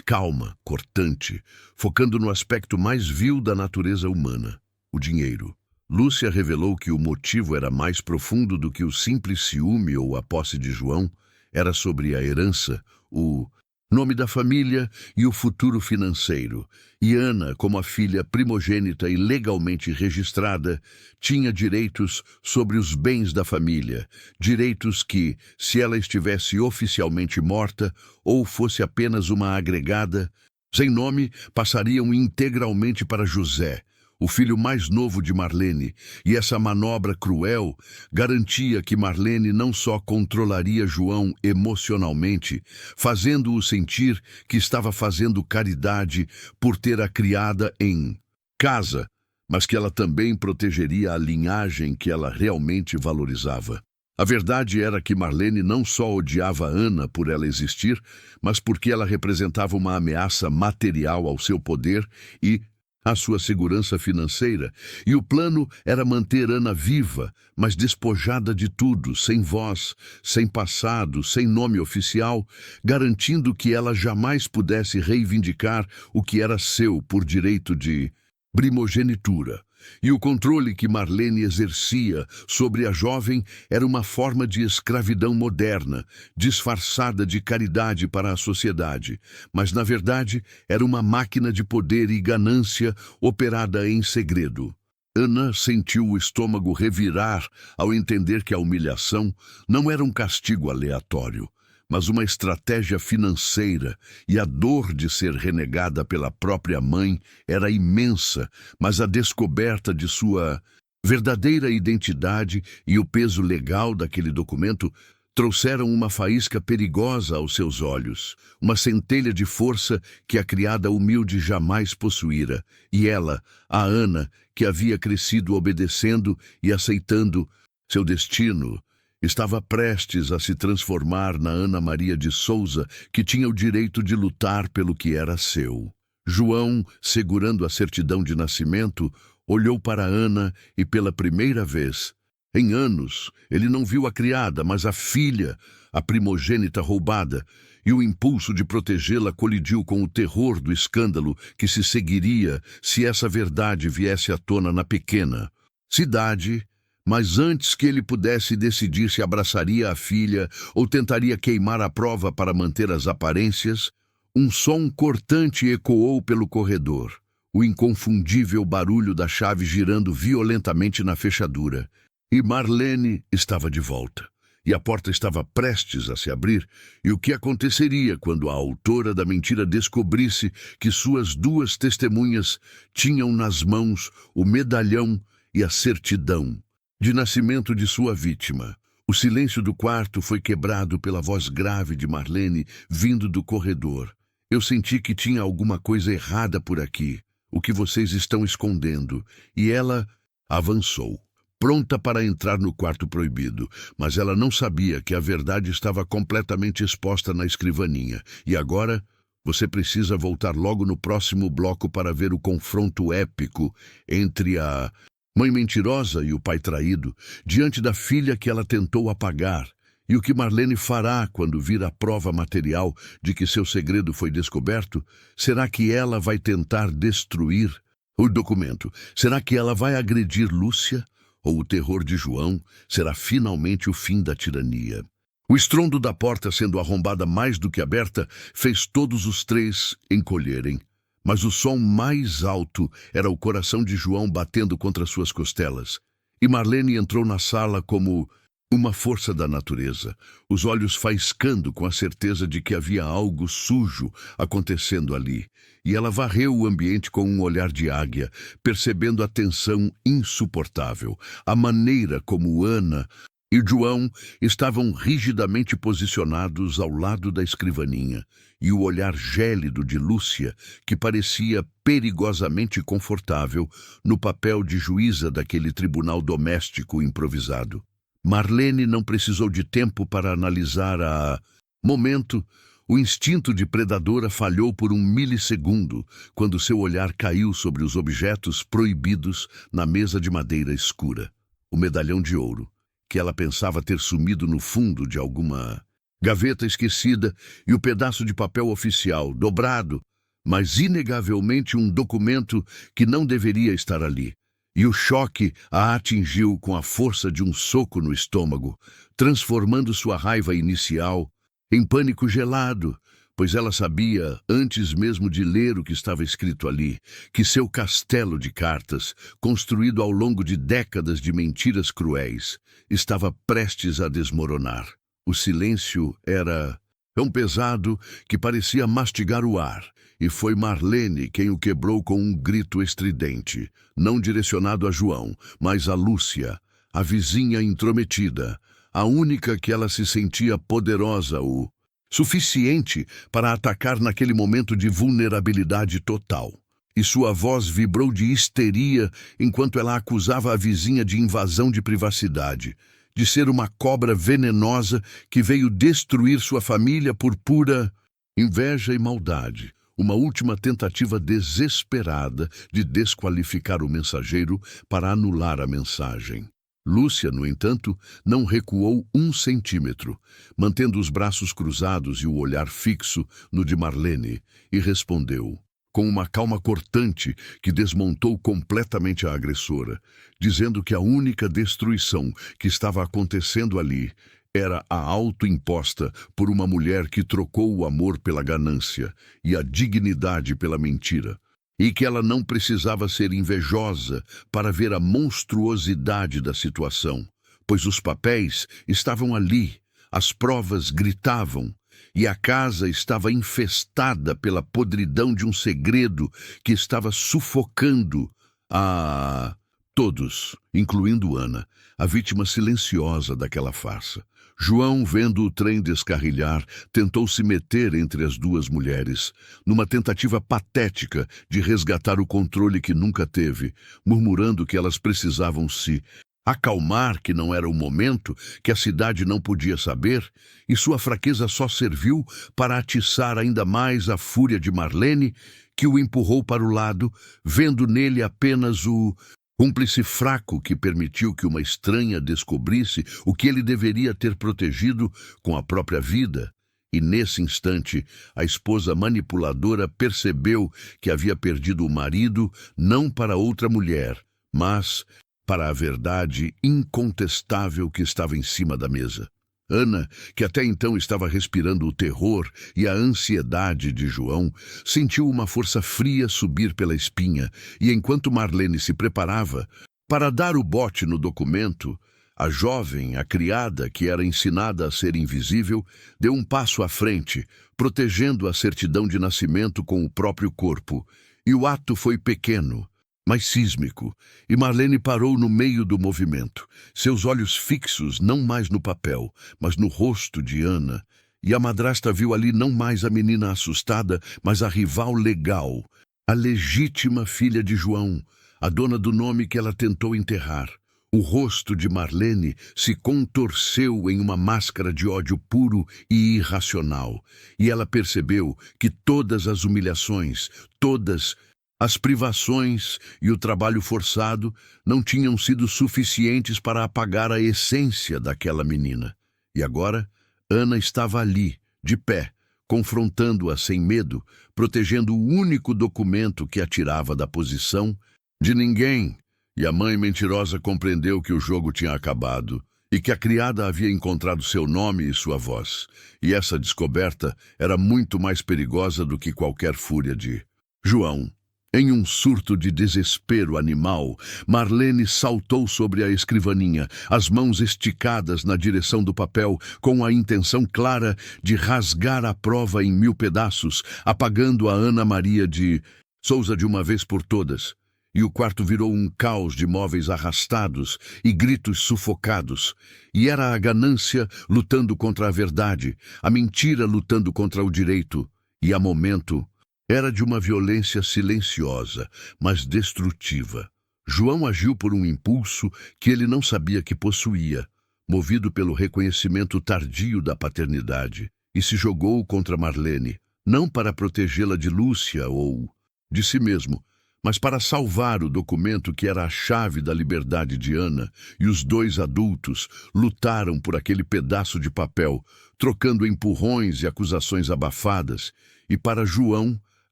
calma, cortante, focando no aspecto mais vil da natureza humana, o dinheiro. Lúcia revelou que o motivo era mais profundo do que o simples ciúme ou a posse de João, era sobre a herança, o nome da família e o futuro financeiro. E Ana, como a filha primogênita e legalmente registrada, tinha direitos sobre os bens da família, direitos que, se ela estivesse oficialmente morta ou fosse apenas uma agregada, sem nome, passariam integralmente para José, o filho mais novo de Marlene, e essa manobra cruel garantia que Marlene não só controlaria João emocionalmente, fazendo-o sentir que estava fazendo caridade por ter a criada em casa, mas que ela também protegeria a linhagem que ela realmente valorizava. A verdade era que Marlene não só odiava Ana por ela existir, mas porque ela representava uma ameaça material ao seu poder e a sua segurança financeira, e o plano era manter Ana viva, mas despojada de tudo, sem voz, sem passado, sem nome oficial, garantindo que ela jamais pudesse reivindicar o que era seu por direito de primogenitura. E o controle que Marlene exercia sobre a jovem era uma forma de escravidão moderna, disfarçada de caridade para a sociedade, mas na verdade era uma máquina de poder e ganância operada em segredo. Ana sentiu o estômago revirar ao entender que a humilhação não era um castigo aleatório, mas uma estratégia financeira, e a dor de ser renegada pela própria mãe era imensa, mas a descoberta de sua verdadeira identidade e o peso legal daquele documento trouxeram uma faísca perigosa aos seus olhos, uma centelha de força que a criada humilde jamais possuíra, e ela, a Ana, que havia crescido obedecendo e aceitando seu destino, estava prestes a se transformar na Ana Maria de Souza, que tinha o direito de lutar pelo que era seu. João, segurando a certidão de nascimento, olhou para Ana e pela primeira vez, em anos, ele não viu a criada, mas a filha, a primogênita roubada, e o impulso de protegê-la colidiu com o terror do escândalo que se seguiria se essa verdade viesse à tona na pequena cidade. Mas antes que ele pudesse decidir se abraçaria a filha ou tentaria queimar a prova para manter as aparências, um som cortante ecoou pelo corredor, o inconfundível barulho da chave girando violentamente na fechadura. E Marlene estava de volta, e a porta estava prestes a se abrir, e o que aconteceria quando a autora da mentira descobrisse que suas duas testemunhas tinham nas mãos o medalhão e a certidão de nascimento de sua vítima? O silêncio do quarto foi quebrado pela voz grave de Marlene vindo do corredor. Eu senti que tinha alguma coisa errada por aqui, o que vocês estão escondendo. E ela avançou, pronta para entrar no quarto proibido, mas ela não sabia que a verdade estava completamente exposta na escrivaninha. E agora, você precisa voltar logo no próximo bloco para ver o confronto épico entre a mãe mentirosa e o pai traído, diante da filha que ela tentou apagar, e o que Marlene fará quando vir a prova material de que seu segredo foi descoberto? Será que ela vai tentar destruir o documento? Será que ela vai agredir Lúcia? ou o terror de João será finalmente o fim da tirania. O estrondo da porta sendo arrombada mais do que aberta fez todos os três encolherem. Mas o som mais alto era o coração de João batendo contra suas costelas. E Marlene entrou na sala como uma força da natureza, os olhos faiscando com a certeza de que havia algo sujo acontecendo ali. E ela varreu o ambiente com um olhar de águia, percebendo a tensão insuportável, a maneira como Ana e João estavam rigidamente posicionados ao lado da escrivaninha, e o olhar gélido de Lúcia, que parecia perigosamente confortável no papel de juíza daquele tribunal doméstico improvisado. Marlene não precisou de tempo para analisar a momento. O instinto de predadora falhou por um milissegundo, quando seu olhar caiu sobre os objetos proibidos na mesa de madeira escura. O medalhão de ouro, que ela pensava ter sumido no fundo de alguma gaveta esquecida, e o pedaço de papel oficial, dobrado, mas inegavelmente um documento que não deveria estar ali. E o choque a atingiu com a força de um soco no estômago, transformando sua raiva inicial em pânico gelado, pois ela sabia, antes mesmo de ler o que estava escrito ali, que seu castelo de cartas, construído ao longo de décadas de mentiras cruéis, estava prestes a desmoronar. O silêncio era tão pesado que parecia mastigar o ar, e foi Marlene quem o quebrou com um grito estridente, não direcionado a João, mas a Lúcia, a vizinha intrometida, a única que ela se sentia poderosa o suficiente para atacar naquele momento de vulnerabilidade total. E sua voz vibrou de histeria enquanto ela acusava a vizinha de invasão de privacidade, de ser uma cobra venenosa que veio destruir sua família por pura inveja e maldade. Uma última tentativa desesperada de desqualificar o mensageiro para anular a mensagem. Lúcia, no entanto, não recuou 1 centímetro, mantendo os braços cruzados e o olhar fixo no de Marlene, e respondeu, com uma calma cortante que desmontou completamente a agressora, dizendo que a única destruição que estava acontecendo ali era a autoimposta por uma mulher que trocou o amor pela ganância e a dignidade pela mentira, e que ela não precisava ser invejosa para ver a monstruosidade da situação, pois os papéis estavam ali, as provas gritavam, e a casa estava infestada pela podridão de um segredo que estava sufocando a todos, incluindo Ana, a vítima silenciosa daquela farsa. João, vendo o trem descarrilhar, tentou se meter entre as duas mulheres, numa tentativa patética de resgatar o controle que nunca teve, murmurando que elas precisavam se acalmar, que não era o momento, que a cidade não podia saber, e sua fraqueza só serviu para atiçar ainda mais a fúria de Marlene, que o empurrou para o lado, vendo nele apenas o cúmplice fraco que permitiu que uma estranha descobrisse o que ele deveria ter protegido com a própria vida. E nesse instante, a esposa manipuladora percebeu que havia perdido o marido não para outra mulher, mas para a verdade incontestável que estava em cima da mesa. Ana, que até então estava respirando o terror e a ansiedade de João, sentiu uma força fria subir pela espinha, e enquanto Marlene se preparava para dar o bote no documento, a jovem, a criada, que era ensinada a ser invisível, deu um passo à frente, protegendo a certidão de nascimento com o próprio corpo, e o ato foi pequeno, mas sísmico, e Marlene parou no meio do movimento, seus olhos fixos não mais no papel, mas no rosto de Ana, e a madrasta viu ali não mais a menina assustada, mas a rival legal, a legítima filha de João, a dona do nome que ela tentou enterrar. O rosto de Marlene se contorceu em uma máscara de ódio puro e irracional, e ela percebeu que todas as humilhações, todas as privações e o trabalho forçado não tinham sido suficientes para apagar a essência daquela menina. E agora, Ana estava ali, de pé, confrontando-a sem medo, protegendo o único documento que a tirava da posição de ninguém, E a mãe mentirosa compreendeu que o jogo tinha acabado e que a criada havia encontrado seu nome e sua voz. E essa descoberta era muito mais perigosa do que qualquer fúria de João. Em um surto de desespero animal, Marlene saltou sobre a escrivaninha, as mãos esticadas na direção do papel, com a intenção clara de rasgar a prova em 1000 pedaços, apagando a Ana Maria de Souza de uma vez por todas. E o quarto virou um caos de móveis arrastados e gritos sufocados. E era a ganância lutando contra a verdade, a mentira lutando contra o direito. E a momento era de uma violência silenciosa, mas destrutiva. João agiu por um impulso que ele não sabia que possuía, movido pelo reconhecimento tardio da paternidade, e se jogou contra Marlene, não para protegê-la de Lúcia ou de si mesmo, mas para salvar o documento que era a chave da liberdade de Ana, e os dois adultos lutaram por aquele pedaço de papel, trocando empurrões e acusações abafadas, e para João,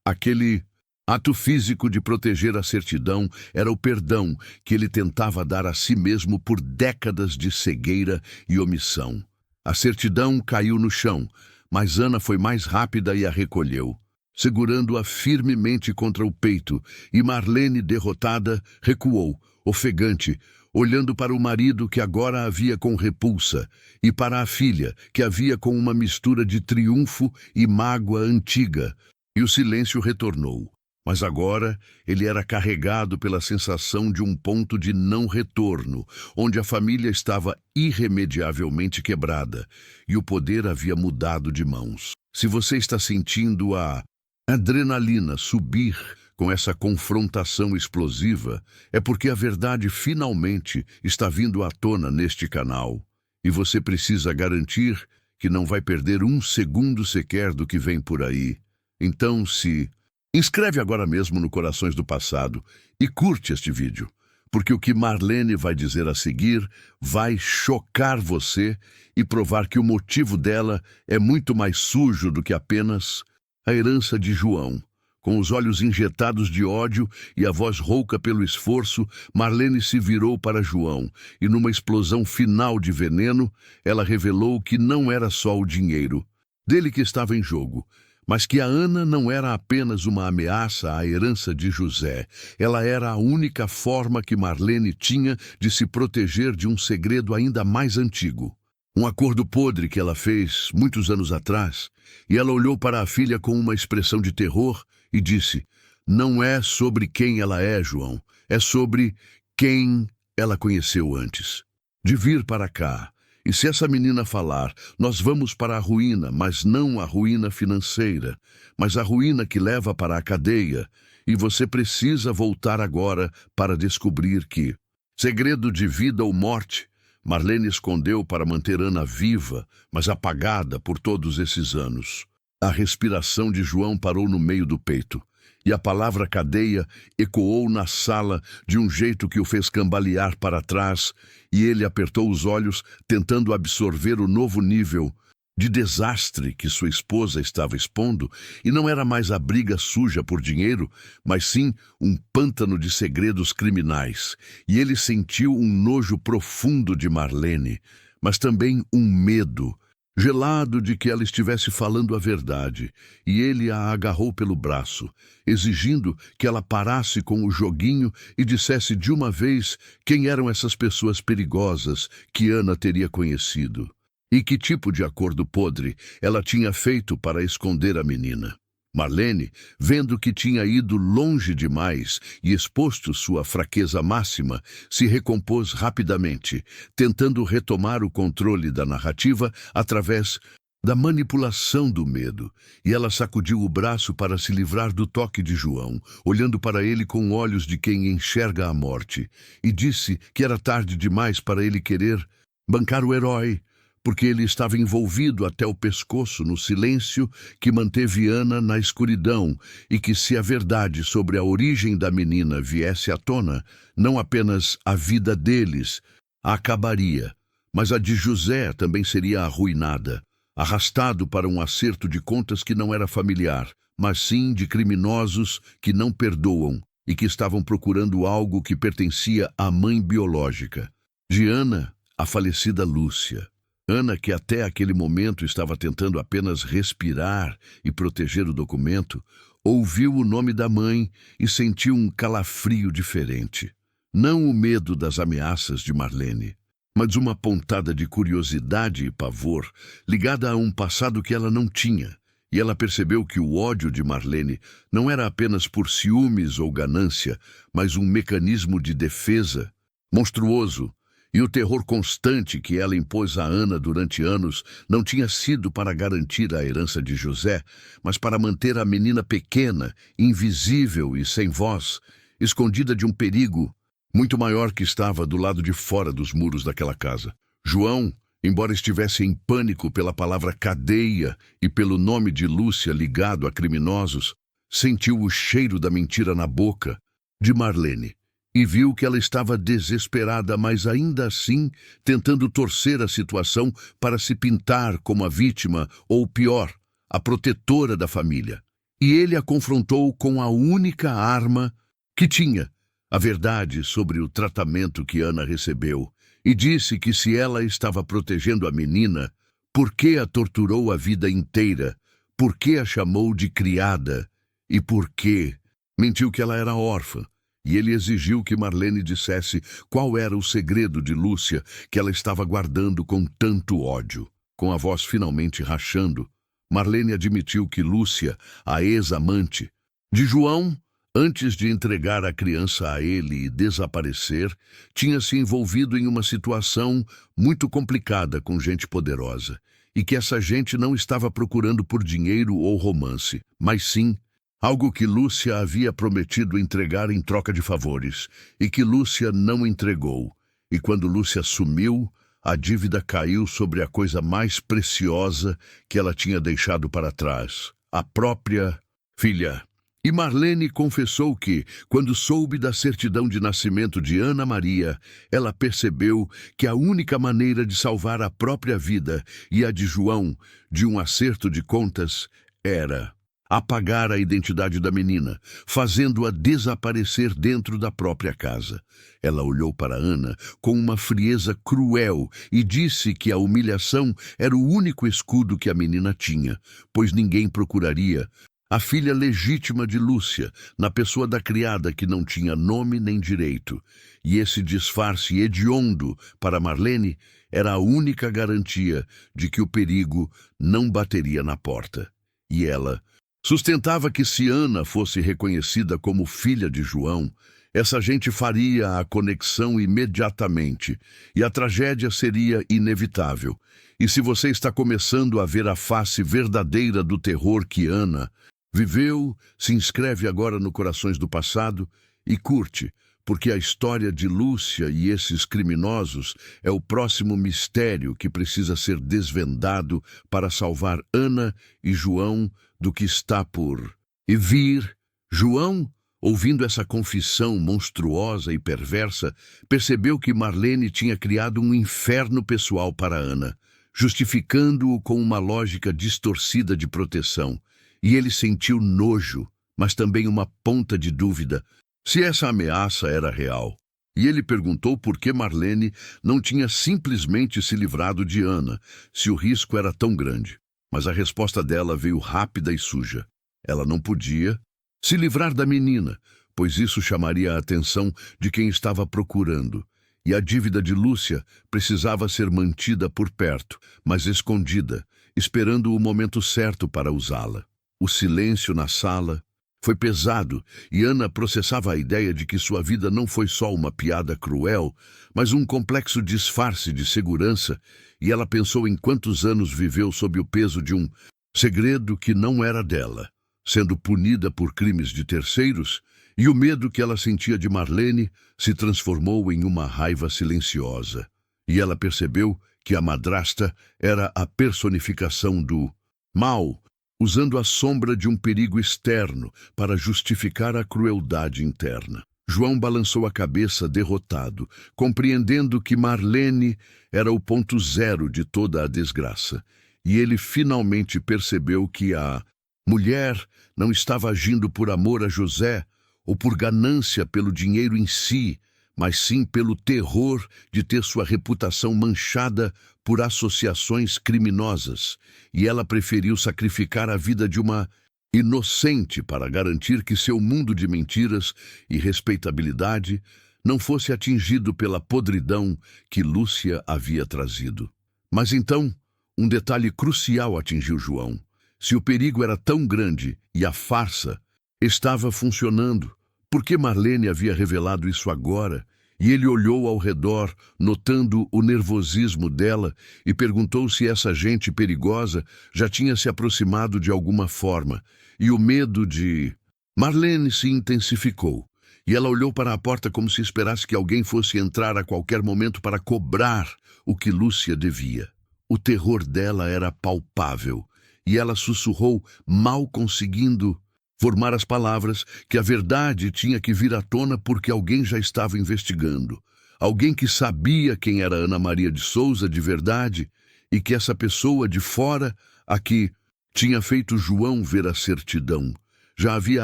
aquele ato físico de proteger a certidão era o perdão que ele tentava dar a si mesmo por décadas de cegueira e omissão. A certidão caiu no chão, mas Ana foi mais rápida e a recolheu, segurando-a firmemente contra o peito, e Marlene, derrotada, recuou, ofegante, olhando para o marido que agora a via com repulsa, e para a filha que a via com uma mistura de triunfo e mágoa antiga. E o silêncio retornou, mas agora ele era carregado pela sensação de um ponto de não retorno, onde a família estava irremediavelmente quebrada, e o poder havia mudado de mãos. Se você está sentindo a adrenalina subir com essa confrontação explosiva, é porque a verdade finalmente está vindo à tona neste canal, e você precisa garantir que não vai perder um segundo sequer do que vem por aí. Então se inscreve agora mesmo no Corações do Passado e curte este vídeo, porque o que Marlene vai dizer a seguir vai chocar você e provar que o motivo dela é muito mais sujo do que apenas a herança de João. Com os olhos injetados de ódio e a voz rouca pelo esforço, Marlene se virou para João e, numa explosão final de veneno, ela revelou que não era só o dinheiro dele que estava em jogo, mas que a Ana não era apenas uma ameaça à herança de José. Ela era a única forma que Marlene tinha de se proteger de um segredo ainda mais antigo. Um acordo podre que ela fez muitos anos atrás, e ela olhou para a filha com uma expressão de terror e disse: "Não é sobre quem ela é, João, é sobre quem ela conheceu antes. De vir para cá. E se essa menina falar, nós vamos para a ruína, mas não a ruína financeira, mas a ruína que leva para a cadeia, e você precisa voltar agora para descobrir que segredo de vida ou morte Marlene escondeu para manter Ana viva, mas apagada por todos esses anos." A respiração de João parou no meio do peito, e a palavra cadeia ecoou na sala de um jeito que o fez cambalear para trás, e ele apertou os olhos, tentando absorver o novo nível de desastre que sua esposa estava expondo, e não era mais a briga suja por dinheiro, mas sim um pântano de segredos criminais. E ele sentiu um nojo profundo de Marlene, mas também um medo gelado de que ela estivesse falando a verdade, e ele a agarrou pelo braço, exigindo que ela parasse com o joguinho e dissesse de uma vez quem eram essas pessoas perigosas que Ana teria conhecido, e que tipo de acordo podre ela tinha feito para esconder a menina. Marlene, vendo que tinha ido longe demais e exposto sua fraqueza máxima, se recompôs rapidamente, tentando retomar o controle da narrativa através da manipulação do medo, e ela sacudiu o braço para se livrar do toque de João, olhando para ele com olhos de quem enxerga a morte, e disse que era tarde demais para ele querer bancar o herói, porque ele estava envolvido até o pescoço no silêncio que manteve Ana na escuridão, e que se a verdade sobre a origem da menina viesse à tona, não apenas a vida deles a acabaria, mas a de José também seria arruinada, arrastado para um acerto de contas que não era familiar, mas sim de criminosos que não perdoam e que estavam procurando algo que pertencia à mãe biológica de Ana, a falecida Lúcia. Ana, que até aquele momento estava tentando apenas respirar e proteger o documento, ouviu o nome da mãe e sentiu um calafrio diferente. Não o medo das ameaças de Marlene, mas uma pontada de curiosidade e pavor ligada a um passado que ela não tinha. E ela percebeu que o ódio de Marlene não era apenas por ciúmes ou ganância, mas um mecanismo de defesa monstruoso. E o terror constante que ela impôs a Ana durante anos não tinha sido para garantir a herança de José, mas para manter a menina pequena, invisível e sem voz, escondida de um perigo muito maior que estava do lado de fora dos muros daquela casa. João, embora estivesse em pânico pela palavra cadeia e pelo nome de Lúcia ligado a criminosos, sentiu o cheiro da mentira na boca de Marlene e viu que ela estava desesperada, mas ainda assim tentando torcer a situação para se pintar como a vítima ou, pior, a protetora da família. E ele a confrontou com a única arma que tinha, a verdade sobre o tratamento que Ana recebeu, e disse que se ela estava protegendo a menina, por que a torturou a vida inteira? Por que a chamou de criada? E por que mentiu que ela era órfã? E ele exigiu que Marlene dissesse qual era o segredo de Lúcia que ela estava guardando com tanto ódio. Com a voz finalmente rachando, Marlene admitiu que Lúcia, a ex-amante de João, antes de entregar a criança a ele e desaparecer, tinha se envolvido em uma situação muito complicada com gente poderosa, e que essa gente não estava procurando por dinheiro ou romance, mas sim algo que Lúcia havia prometido entregar em troca de favores, e que Lúcia não entregou. E quando Lúcia sumiu, a dívida caiu sobre a coisa mais preciosa que ela tinha deixado para trás, a própria filha. E Marlene confessou que, quando soube da certidão de nascimento de Ana Maria, ela percebeu que a única maneira de salvar a própria vida e a de João de um acerto de contas era apagar a identidade da menina, fazendo-a desaparecer dentro da própria casa. Ela olhou para Ana com uma frieza cruel e disse que a humilhação era o único escudo que a menina tinha, pois ninguém procuraria a filha legítima de Lúcia, na pessoa da criada que não tinha nome nem direito. E esse disfarce hediondo para Marlene era a única garantia de que o perigo não bateria na porta. E ela sustentava que se Ana fosse reconhecida como filha de João, essa gente faria a conexão imediatamente, e a tragédia seria inevitável. E se você está começando a ver a face verdadeira do terror que Ana viveu, se inscreve agora no Corações do Passado e curte, porque a história de Lúcia e esses criminosos é o próximo mistério que precisa ser desvendado para salvar Ana e João do que está por vir. João, ouvindo essa confissão monstruosa e perversa, percebeu que Marlene tinha criado um inferno pessoal para Ana, justificando-o com uma lógica distorcida de proteção. E ele sentiu nojo, mas também uma ponta de dúvida se essa ameaça era real. E ele perguntou por que Marlene não tinha simplesmente se livrado de Ana, se o risco era tão grande. Mas a resposta dela veio rápida e suja. Ela não podia se livrar da menina, pois isso chamaria a atenção de quem estava procurando. E a dívida de Lúcia precisava ser mantida por perto, mas escondida, esperando o momento certo para usá-la. O silêncio na sala foi pesado e Ana processava a ideia de que sua vida não foi só uma piada cruel, mas um complexo disfarce de segurança, e ela pensou em quantos anos viveu sob o peso de um segredo que não era dela, sendo punida por crimes de terceiros, e o medo que ela sentia de Marlene se transformou em uma raiva silenciosa. E ela percebeu que a madrasta era a personificação do mal, usando a sombra de um perigo externo para justificar a crueldade interna. João balançou a cabeça derrotado, compreendendo que Marlene era o ponto zero de toda a desgraça, e ele finalmente percebeu que a mulher não estava agindo por amor a José ou por ganância pelo dinheiro em si, mas sim pelo terror de ter sua reputação manchada por associações criminosas, e ela preferiu sacrificar a vida de uma inocente para garantir que seu mundo de mentiras e respeitabilidade não fosse atingido pela podridão que Lúcia havia trazido. Mas então, um detalhe crucial atingiu João. Se o perigo era tão grande e a farsa estava funcionando, por que Marlene havia revelado isso agora? E ele olhou ao redor, notando o nervosismo dela, e perguntou se essa gente perigosa já tinha se aproximado de alguma forma. E o medo de Marlene se intensificou, e ela olhou para a porta como se esperasse que alguém fosse entrar a qualquer momento para cobrar o que Lúcia devia. O terror dela era palpável, e ela sussurrou, mal conseguindo formar as palavras, que a verdade tinha que vir à tona porque alguém já estava investigando. Alguém que sabia quem era Ana Maria de Souza de verdade e que essa pessoa de fora, a que tinha feito João ver a certidão, já havia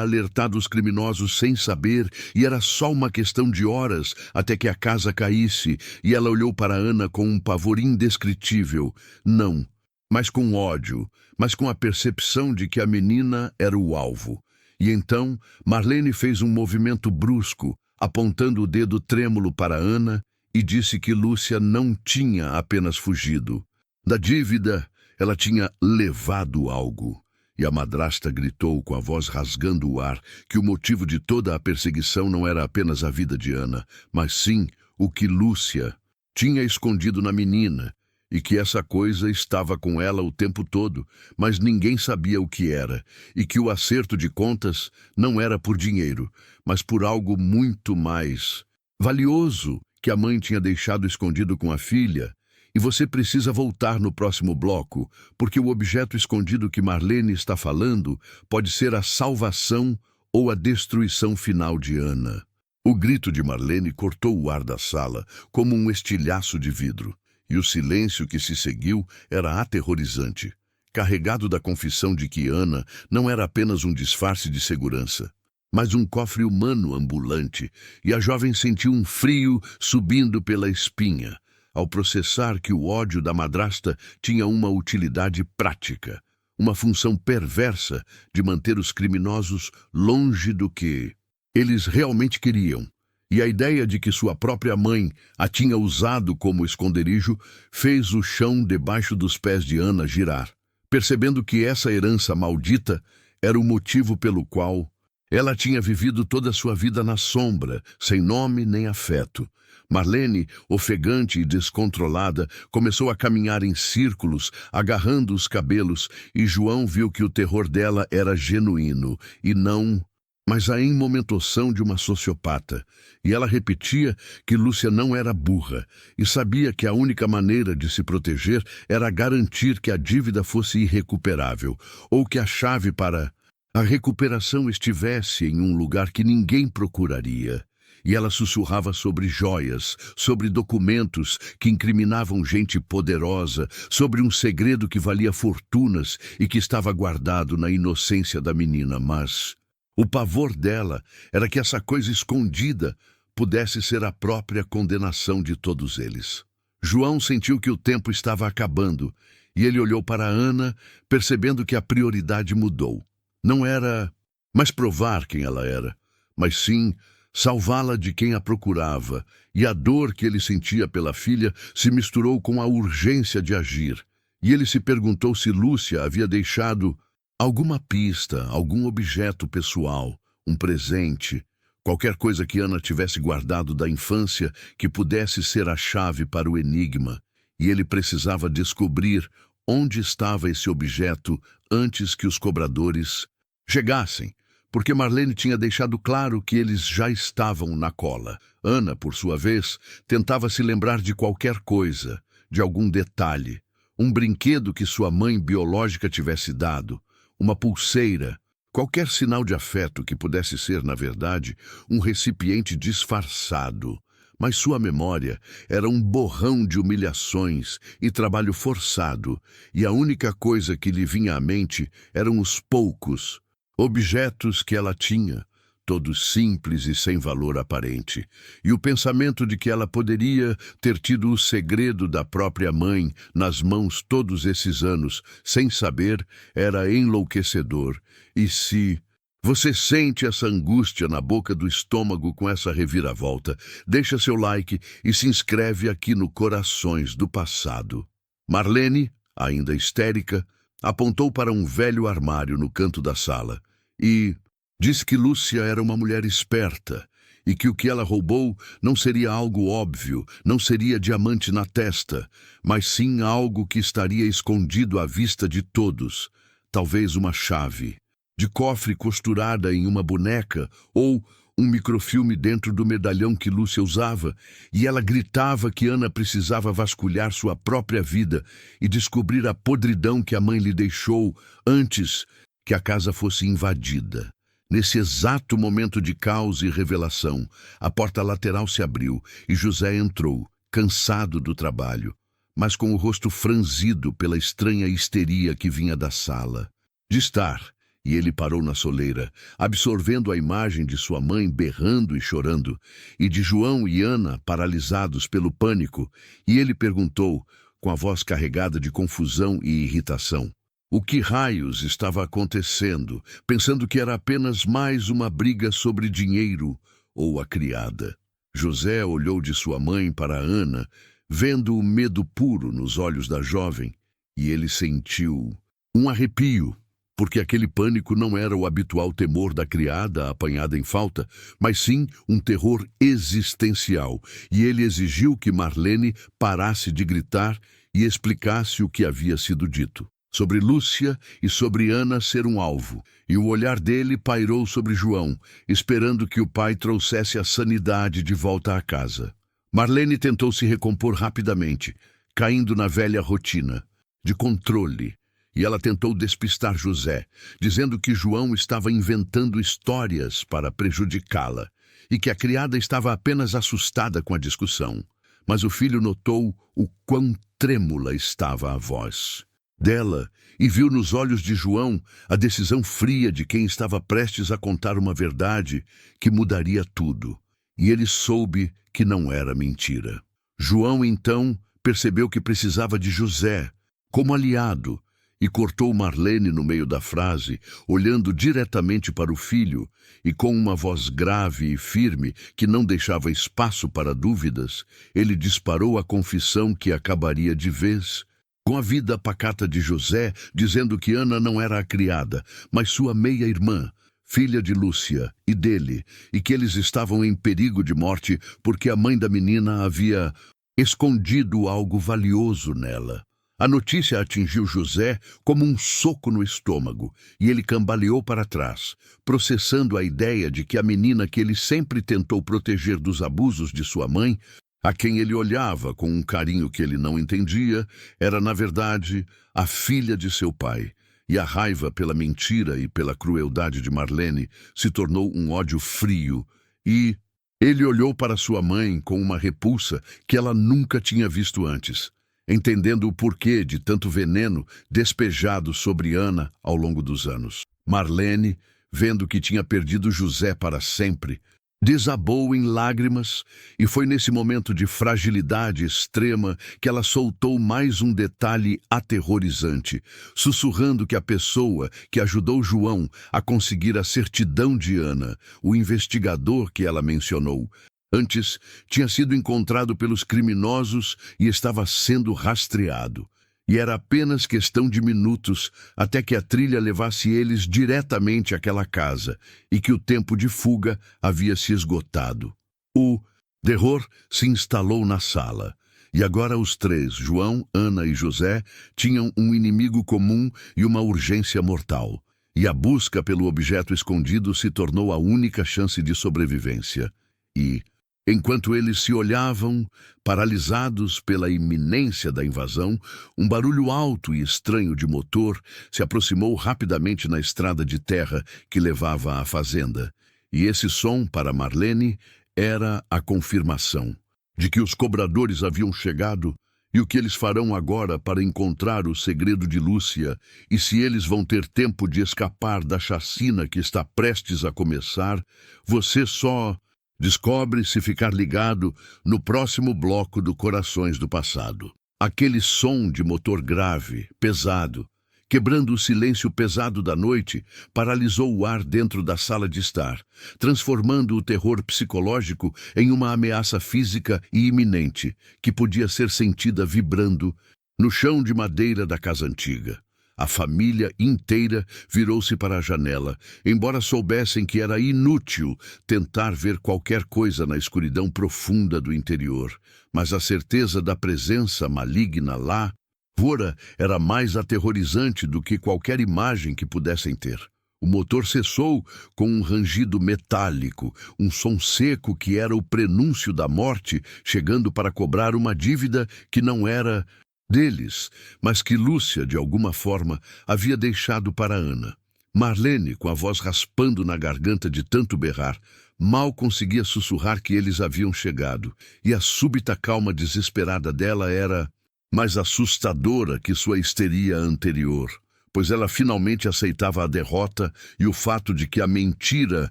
alertado os criminosos sem saber e era só uma questão de horas até que a casa caísse, e ela olhou para Ana com um pavor indescritível. Não, mas com ódio, mas com a percepção de que a menina era o alvo. E então, Marlene fez um movimento brusco, apontando o dedo trêmulo para Ana, e disse que Lúcia não tinha apenas fugido. Da dívida, ela tinha levado algo. E a madrasta gritou com a voz rasgando o ar que o motivo de toda a perseguição não era apenas a vida de Ana, mas sim o que Lúcia tinha escondido na menina, e que essa coisa estava com ela o tempo todo, mas ninguém sabia o que era, e que o acerto de contas não era por dinheiro, mas por algo muito mais valioso que a mãe tinha deixado escondido com a filha. E você precisa voltar no próximo bloco, porque o objeto escondido que Marlene está falando pode ser a salvação ou a destruição final de Ana. O grito de Marlene cortou o ar da sala como um estilhaço de vidro. E o silêncio que se seguiu era aterrorizante, carregado da confissão de que Ana não era apenas um disfarce de segurança, mas um cofre humano ambulante, e a jovem sentiu um frio subindo pela espinha, ao processar que o ódio da madrasta tinha uma utilidade prática, uma função perversa de manter os criminosos longe do que eles realmente queriam. E a ideia de que sua própria mãe a tinha usado como esconderijo fez o chão debaixo dos pés de Ana girar, percebendo que essa herança maldita era o motivo pelo qual ela tinha vivido toda a sua vida na sombra, sem nome nem afeto. Marlene, ofegante e descontrolada, começou a caminhar em círculos, agarrando os cabelos, e João viu que o terror dela era genuíno, e não mas a imomentação de uma sociopata, e ela repetia que Lúcia não era burra, e sabia que a única maneira de se proteger era garantir que a dívida fosse irrecuperável, ou que a chave para a recuperação estivesse em um lugar que ninguém procuraria. E ela sussurrava sobre joias, sobre documentos que incriminavam gente poderosa, sobre um segredo que valia fortunas e que estava guardado na inocência da menina, mas o pavor dela era que essa coisa escondida pudesse ser a própria condenação de todos eles. João sentiu que o tempo estava acabando, e ele olhou para Ana, percebendo que a prioridade mudou. Não era mais provar quem ela era, mas sim salvá-la de quem a procurava, e a dor que ele sentia pela filha se misturou com a urgência de agir. E ele se perguntou se Lúcia havia deixado alguma pista, algum objeto pessoal, um presente, qualquer coisa que Ana tivesse guardado da infância que pudesse ser a chave para o enigma, e ele precisava descobrir onde estava esse objeto antes que os cobradores chegassem, porque Marlene tinha deixado claro que eles já estavam na cola. Ana, por sua vez, tentava se lembrar de qualquer coisa, de algum detalhe, um brinquedo que sua mãe biológica tivesse dado, uma pulseira, qualquer sinal de afeto que pudesse ser, na verdade, um recipiente disfarçado. Mas sua memória era um borrão de humilhações e trabalho forçado, e a única coisa que lhe vinha à mente eram os poucos objetos que ela tinha, todos simples e sem valor aparente, e o pensamento de que ela poderia ter tido o segredo da própria mãe nas mãos todos esses anos, sem saber, era enlouquecedor. E se você sente essa angústia na boca do estômago com essa reviravolta, deixa seu like e se inscreve aqui no Corações do Passado. Marlene, ainda histérica, apontou para um velho armário no canto da sala e disse que Lúcia era uma mulher esperta e que o que ela roubou não seria algo óbvio, não seria diamante na testa, mas sim algo que estaria escondido à vista de todos, talvez uma chave de cofre costurada em uma boneca ou um microfilme dentro do medalhão que Lúcia usava, e ela gritava que Ana precisava vasculhar sua própria vida e descobrir a podridão que a mãe lhe deixou antes que a casa fosse invadida. Nesse exato momento de caos e revelação, a porta lateral se abriu e José entrou, cansado do trabalho, mas com o rosto franzido pela estranha histeria que vinha da sala. De estar, e ele parou na soleira, absorvendo a imagem de sua mãe berrando e chorando, e de João e Ana paralisados pelo pânico, e ele perguntou, com a voz carregada de confusão e irritação, o que raios estava acontecendo, pensando que era apenas mais uma briga sobre dinheiro ou a criada. José olhou de sua mãe para Ana, vendo o medo puro nos olhos da jovem, e ele sentiu um arrepio, porque aquele pânico não era o habitual temor da criada apanhada em falta, mas sim um terror existencial, e ele exigiu que Marlene parasse de gritar e explicasse o que havia sido dito. Sobre Lúcia e sobre Ana ser um alvo, e o olhar dele pairou sobre João, esperando que o pai trouxesse a sanidade de volta à casa. Marlene tentou se recompor rapidamente, caindo na velha rotina de controle, e ela tentou despistar José, dizendo que João estava inventando histórias para prejudicá-la e que a criada estava apenas assustada com a discussão. Mas o filho notou o quão trêmula estava a voz dela e viu nos olhos de João a decisão fria de quem estava prestes a contar uma verdade que mudaria tudo. E ele soube que não era mentira. João, então, percebeu que precisava de José como aliado, e cortou Marlene no meio da frase, olhando diretamente para o filho, e com uma voz grave e firme que não deixava espaço para dúvidas, ele disparou a confissão que acabaria de vez com a vida pacata de José, dizendo que Ana não era a criada, mas sua meia-irmã, filha de Lúcia e dele, e que eles estavam em perigo de morte porque a mãe da menina havia escondido algo valioso nela. A notícia atingiu José como um soco no estômago, e ele cambaleou para trás, processando a ideia de que a menina que ele sempre tentou proteger dos abusos de sua mãe, a quem ele olhava com um carinho que ele não entendia, era, na verdade, a filha de seu pai. E a raiva pela mentira e pela crueldade de Marlene se tornou um ódio frio, e ele olhou para sua mãe com uma repulsa que ela nunca tinha visto antes, entendendo o porquê de tanto veneno despejado sobre Ana ao longo dos anos. Marlene, vendo que tinha perdido José para sempre, desabou em lágrimas, e foi nesse momento de fragilidade extrema que ela soltou mais um detalhe aterrorizante, sussurrando que a pessoa que ajudou João a conseguir a certidão de Ana, o investigador que ela mencionou, antes tinha sido encontrado pelos criminosos e estava sendo rastreado. E era apenas questão de minutos até que a trilha levasse eles diretamente àquela casa e que o tempo de fuga havia se esgotado. O terror se instalou na sala. E agora os três, João, Ana e José, tinham um inimigo comum e uma urgência mortal. E a busca pelo objeto escondido se tornou a única chance de sobrevivência. E enquanto eles se olhavam, paralisados pela iminência da invasão, um barulho alto e estranho de motor se aproximou rapidamente na estrada de terra que levava à fazenda. E esse som, para Marlene, era a confirmação de que os cobradores haviam chegado E o que eles farão agora para encontrar o segredo de Lúcia, e se eles vão ter tempo de escapar da chacina que está prestes a começar, você só descobre se ficar ligado no próximo bloco do Corações do Passado. Aquele som de motor grave, pesado, quebrando o silêncio pesado da noite, paralisou o ar dentro da sala de estar, transformando o terror psicológico em uma ameaça física e iminente, que podia ser sentida vibrando no chão de madeira da casa antiga. A família inteira virou-se para a janela, embora soubessem que era inútil tentar ver qualquer coisa na escuridão profunda do interior. Mas a certeza da presença maligna lá fora era mais aterrorizante do que qualquer imagem que pudessem ter. O motor cessou com um rangido metálico, um som seco que era o prenúncio da morte, chegando para cobrar uma dívida que não era deles, mas que Lúcia, de alguma forma, havia deixado para Ana. Marlene, com a voz raspando na garganta de tanto berrar, mal conseguia sussurrar que eles haviam chegado, e a súbita calma desesperada dela era mais assustadora que sua histeria anterior, pois ela finalmente aceitava a derrota e o fato de que a mentira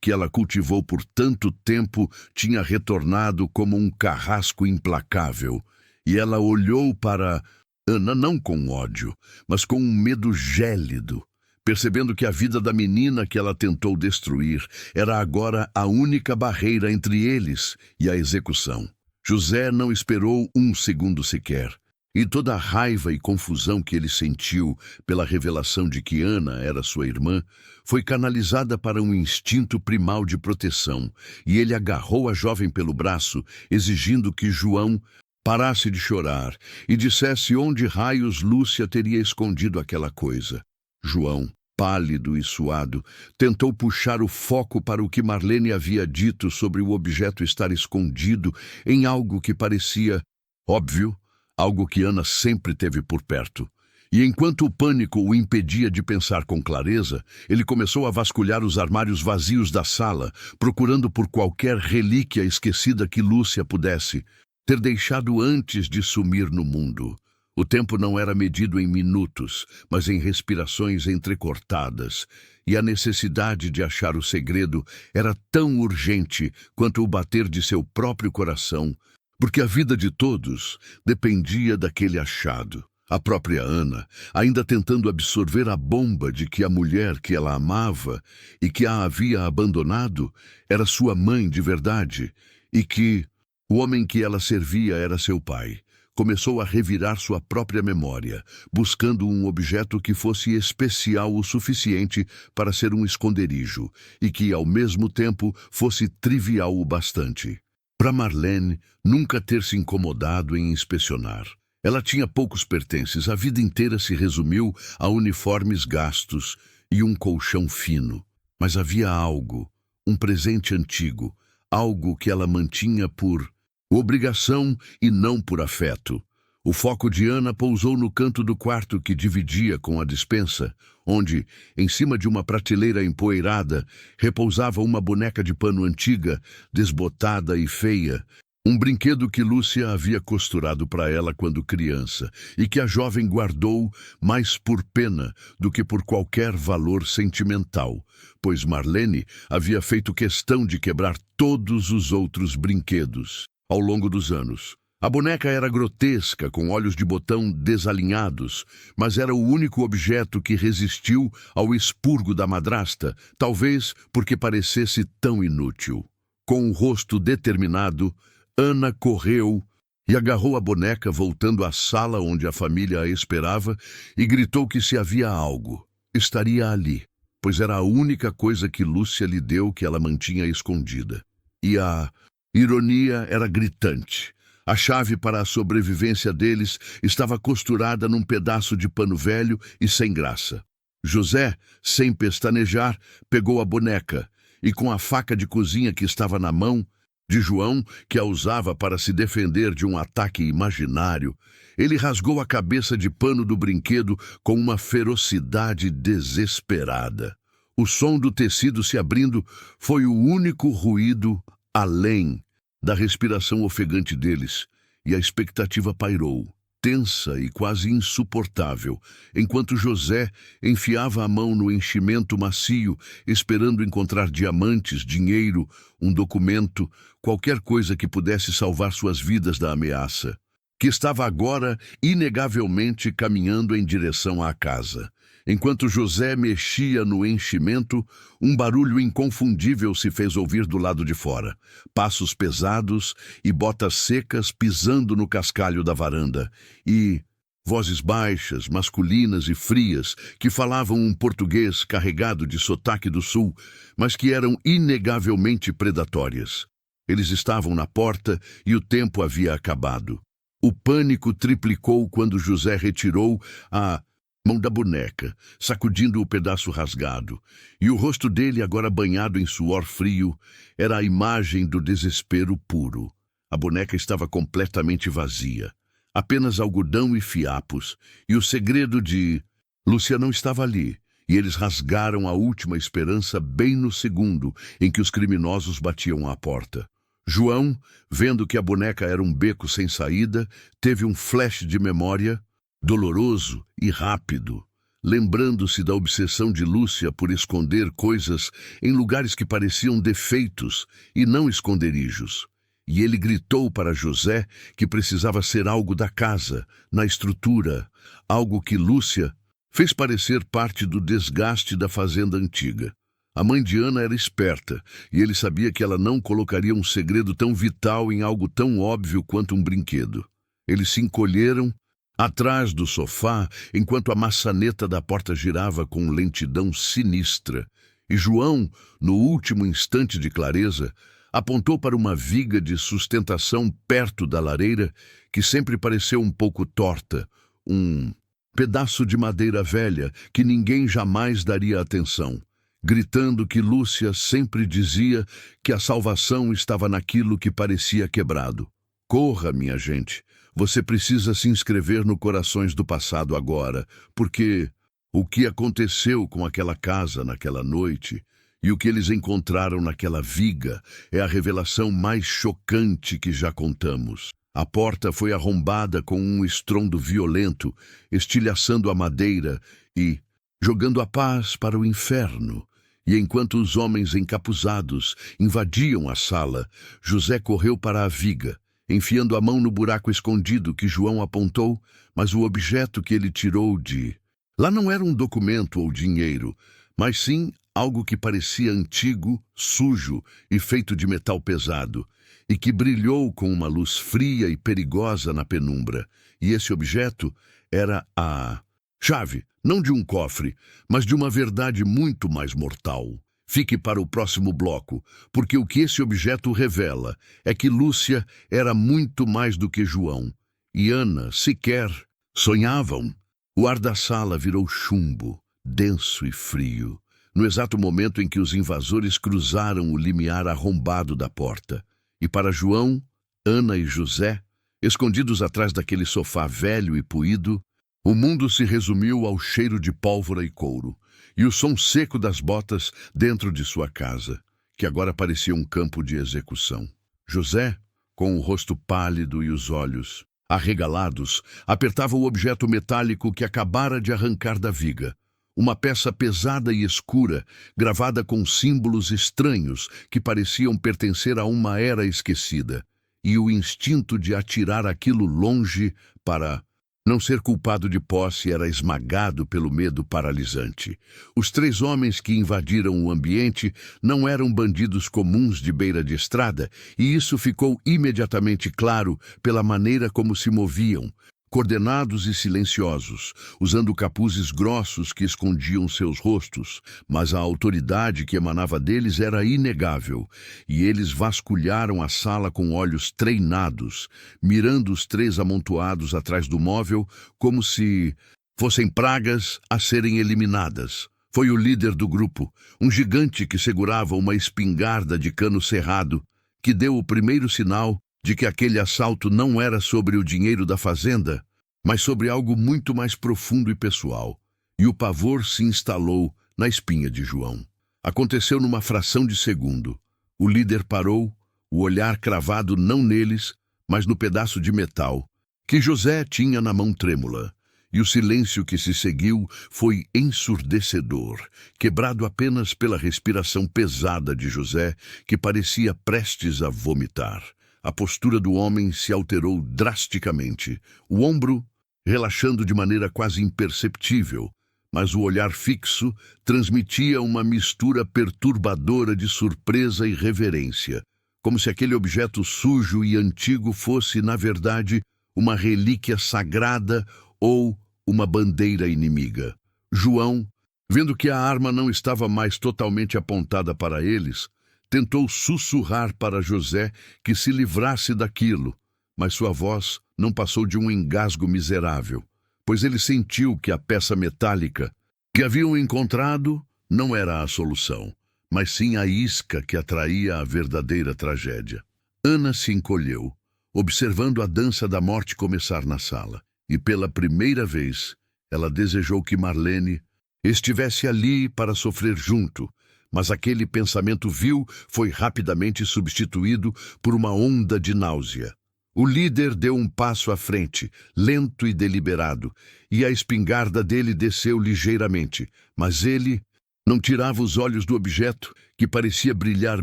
que ela cultivou por tanto tempo tinha retornado como um carrasco implacável. E ela olhou para Ana não com ódio, mas com um medo gélido, percebendo que a vida da menina que ela tentou destruir era agora a única barreira entre eles e a execução. José não esperou um segundo sequer, e toda a raiva e confusão que ele sentiu pela revelação de que Ana era sua irmã foi canalizada para um instinto primal de proteção, e ele agarrou a jovem pelo braço, exigindo que João parasse de chorar e dissesse onde raios Lúcia teria escondido aquela coisa. João, pálido e suado, tentou puxar o foco para o que Marlene havia dito sobre o objeto estar escondido em algo que parecia óbvio, algo que Ana sempre teve por perto. E enquanto o pânico o impedia de pensar com clareza, ele começou a vasculhar os armários vazios da sala, procurando por qualquer relíquia esquecida que Lúcia pudesse ter deixado antes de sumir no mundo. O tempo não era medido em minutos, mas em respirações entrecortadas, e a necessidade de achar o segredo era tão urgente quanto o bater de seu próprio coração, porque a vida de todos dependia daquele achado. A própria Ana, ainda tentando absorver a bomba de que a mulher que ela amava e que a havia abandonado era sua mãe de verdade, e que o homem que ela servia era seu pai, começou a revirar sua própria memória, buscando um objeto que fosse especial o suficiente para ser um esconderijo e que, ao mesmo tempo, fosse trivial o bastante para Marlene nunca ter se incomodado em inspecionar. Ela tinha poucos pertences, a vida inteira se resumiu a uniformes gastos e um colchão fino. Mas havia algo, um presente antigo, algo que ela mantinha por obrigação e não por afeto. O foco de Ana pousou no canto do quarto que dividia com a despensa, onde, em cima de uma prateleira empoeirada, repousava uma boneca de pano antiga, desbotada e feia, um brinquedo que Lúcia havia costurado para ela quando criança e que a jovem guardou mais por pena do que por qualquer valor sentimental, pois Marlene havia feito questão de quebrar todos os outros brinquedos ao longo dos anos. A boneca era grotesca, com olhos de botão desalinhados, mas era o único objeto que resistiu ao expurgo da madrasta, talvez porque parecesse tão inútil. Com o rosto determinado, Ana correu e agarrou a boneca, voltando à sala onde a família a esperava, e gritou que se havia algo, estaria ali, pois era a única coisa que Lúcia lhe deu que ela mantinha escondida. E a ironia era gritante. A chave para a sobrevivência deles estava costurada num pedaço de pano velho e sem graça. José, sem pestanejar, pegou a boneca e, com a faca de cozinha que estava na mão de João, que a usava para se defender de um ataque imaginário, ele rasgou a cabeça de pano do brinquedo com uma ferocidade desesperada. O som do tecido se abrindo foi o único ruído além da respiração ofegante deles, e a expectativa pairou. tensa e quase insuportável, enquanto José enfiava a mão no enchimento macio, esperando encontrar diamantes, dinheiro, um documento, qualquer coisa que pudesse salvar suas vidas da ameaça, que estava agora inegavelmente caminhando em direção à casa. Enquanto José mexia no enchimento, um barulho inconfundível se fez ouvir do lado de fora. Passos pesados e botas secas pisando no cascalho da varanda. E vozes baixas, masculinas e frias, que falavam um português carregado de sotaque do sul, mas que eram inegavelmente predatórias. Eles estavam na porta e o tempo havia acabado. O pânico triplicou quando José retirou a mão da boneca, sacudindo o pedaço rasgado, e o rosto dele, agora banhado em suor frio, era a imagem do desespero puro. A boneca estava completamente vazia, apenas algodão e fiapos, e o segredo de Lúcia não estava ali, e eles rasgaram a última esperança bem no segundo em que os criminosos batiam à porta. João, vendo que a boneca era um beco sem saída, teve um flash de memória, doloroso e rápido, lembrando-se da obsessão de Lúcia por esconder coisas em lugares que pareciam defeitos e não esconderijos. E ele gritou para José que precisava ser algo da casa, na estrutura, algo que Lúcia fez parecer parte do desgaste da fazenda antiga. A mãe de Ana era esperta, e ele sabia que ela não colocaria um segredo tão vital em algo tão óbvio quanto um brinquedo. Eles se encolheram atrás do sofá, enquanto a maçaneta da porta girava com lentidão sinistra, e João, no último instante de clareza, apontou para uma viga de sustentação perto da lareira que sempre pareceu um pouco torta, um pedaço de madeira velha que ninguém jamais daria atenção, gritando que Lúcia sempre dizia que a salvação estava naquilo que parecia quebrado. Corra, minha gente. Você precisa se inscrever no Corações do Passado agora, porque o que aconteceu com aquela casa naquela noite e o que eles encontraram naquela viga é a revelação mais chocante que já contamos. A porta foi arrombada com um estrondo violento, estilhaçando a madeira e jogando a paz para o inferno. E enquanto os homens encapuzados invadiam a sala, José correu para a viga, enfiando a mão no buraco escondido que João apontou, mas o objeto que ele tirou de lá não era um documento ou dinheiro, mas sim algo que parecia antigo, sujo e feito de metal pesado, e que brilhou com uma luz fria e perigosa na penumbra. E esse objeto era a chave, não de um cofre, mas de uma verdade muito mais mortal. Fique para o próximo bloco, porque o que esse objeto revela é que Lúcia era muito mais do que João, e Ana sequer sonhavam. O ar da sala virou chumbo, denso e frio, no exato momento em que os invasores cruzaram o limiar arrombado da porta. E para João, Ana e José, escondidos atrás daquele sofá velho e puído, o mundo se resumiu ao cheiro de pólvora e couro, e o som seco das botas dentro de sua casa, que agora parecia um campo de execução. José, com o rosto pálido e os olhos arregalados, apertava o objeto metálico que acabara de arrancar da viga. Uma peça pesada e escura, gravada com símbolos estranhos que pareciam pertencer a uma era esquecida, e o instinto de atirar aquilo longe para não ser culpado de posse era esmagado pelo medo paralisante. Os 3 homens que invadiram o ambiente não eram bandidos comuns de beira de estrada, e isso ficou imediatamente claro pela maneira como se moviam, coordenados e silenciosos, usando capuzes grossos que escondiam seus rostos, mas a autoridade que emanava deles era inegável, e eles vasculharam a sala com olhos treinados, mirando os 3 amontoados atrás do móvel como se fossem pragas a serem eliminadas. Foi o líder do grupo, um gigante que segurava uma espingarda de cano cerrado, que deu o primeiro sinal de que aquele assalto não era sobre o dinheiro da fazenda, mas sobre algo muito mais profundo e pessoal. E o pavor se instalou na espinha de João. Aconteceu numa fração de segundo. O líder parou, o olhar cravado não neles, mas no pedaço de metal, que José tinha na mão trêmula, e o silêncio que se seguiu foi ensurdecedor, quebrado apenas pela respiração pesada de José, que parecia prestes a vomitar. A postura do homem se alterou drasticamente, o ombro relaxando de maneira quase imperceptível, mas o olhar fixo transmitia uma mistura perturbadora de surpresa e reverência, como se aquele objeto sujo e antigo fosse, na verdade, uma relíquia sagrada ou uma bandeira inimiga. João, vendo que a arma não estava mais totalmente apontada para eles, tentou sussurrar para José que se livrasse daquilo, mas sua voz não passou de um engasgo miserável, pois ele sentiu que a peça metálica que haviam encontrado não era a solução, mas sim a isca que atraía a verdadeira tragédia. Ana se encolheu, observando a dança da morte começar na sala, e pela primeira vez ela desejou que Marlene estivesse ali para sofrer junto, mas aquele pensamento vil foi rapidamente substituído por uma onda de náusea. O líder deu um passo à frente, lento e deliberado, e a espingarda dele desceu ligeiramente, mas ele não tirava os olhos do objeto, que parecia brilhar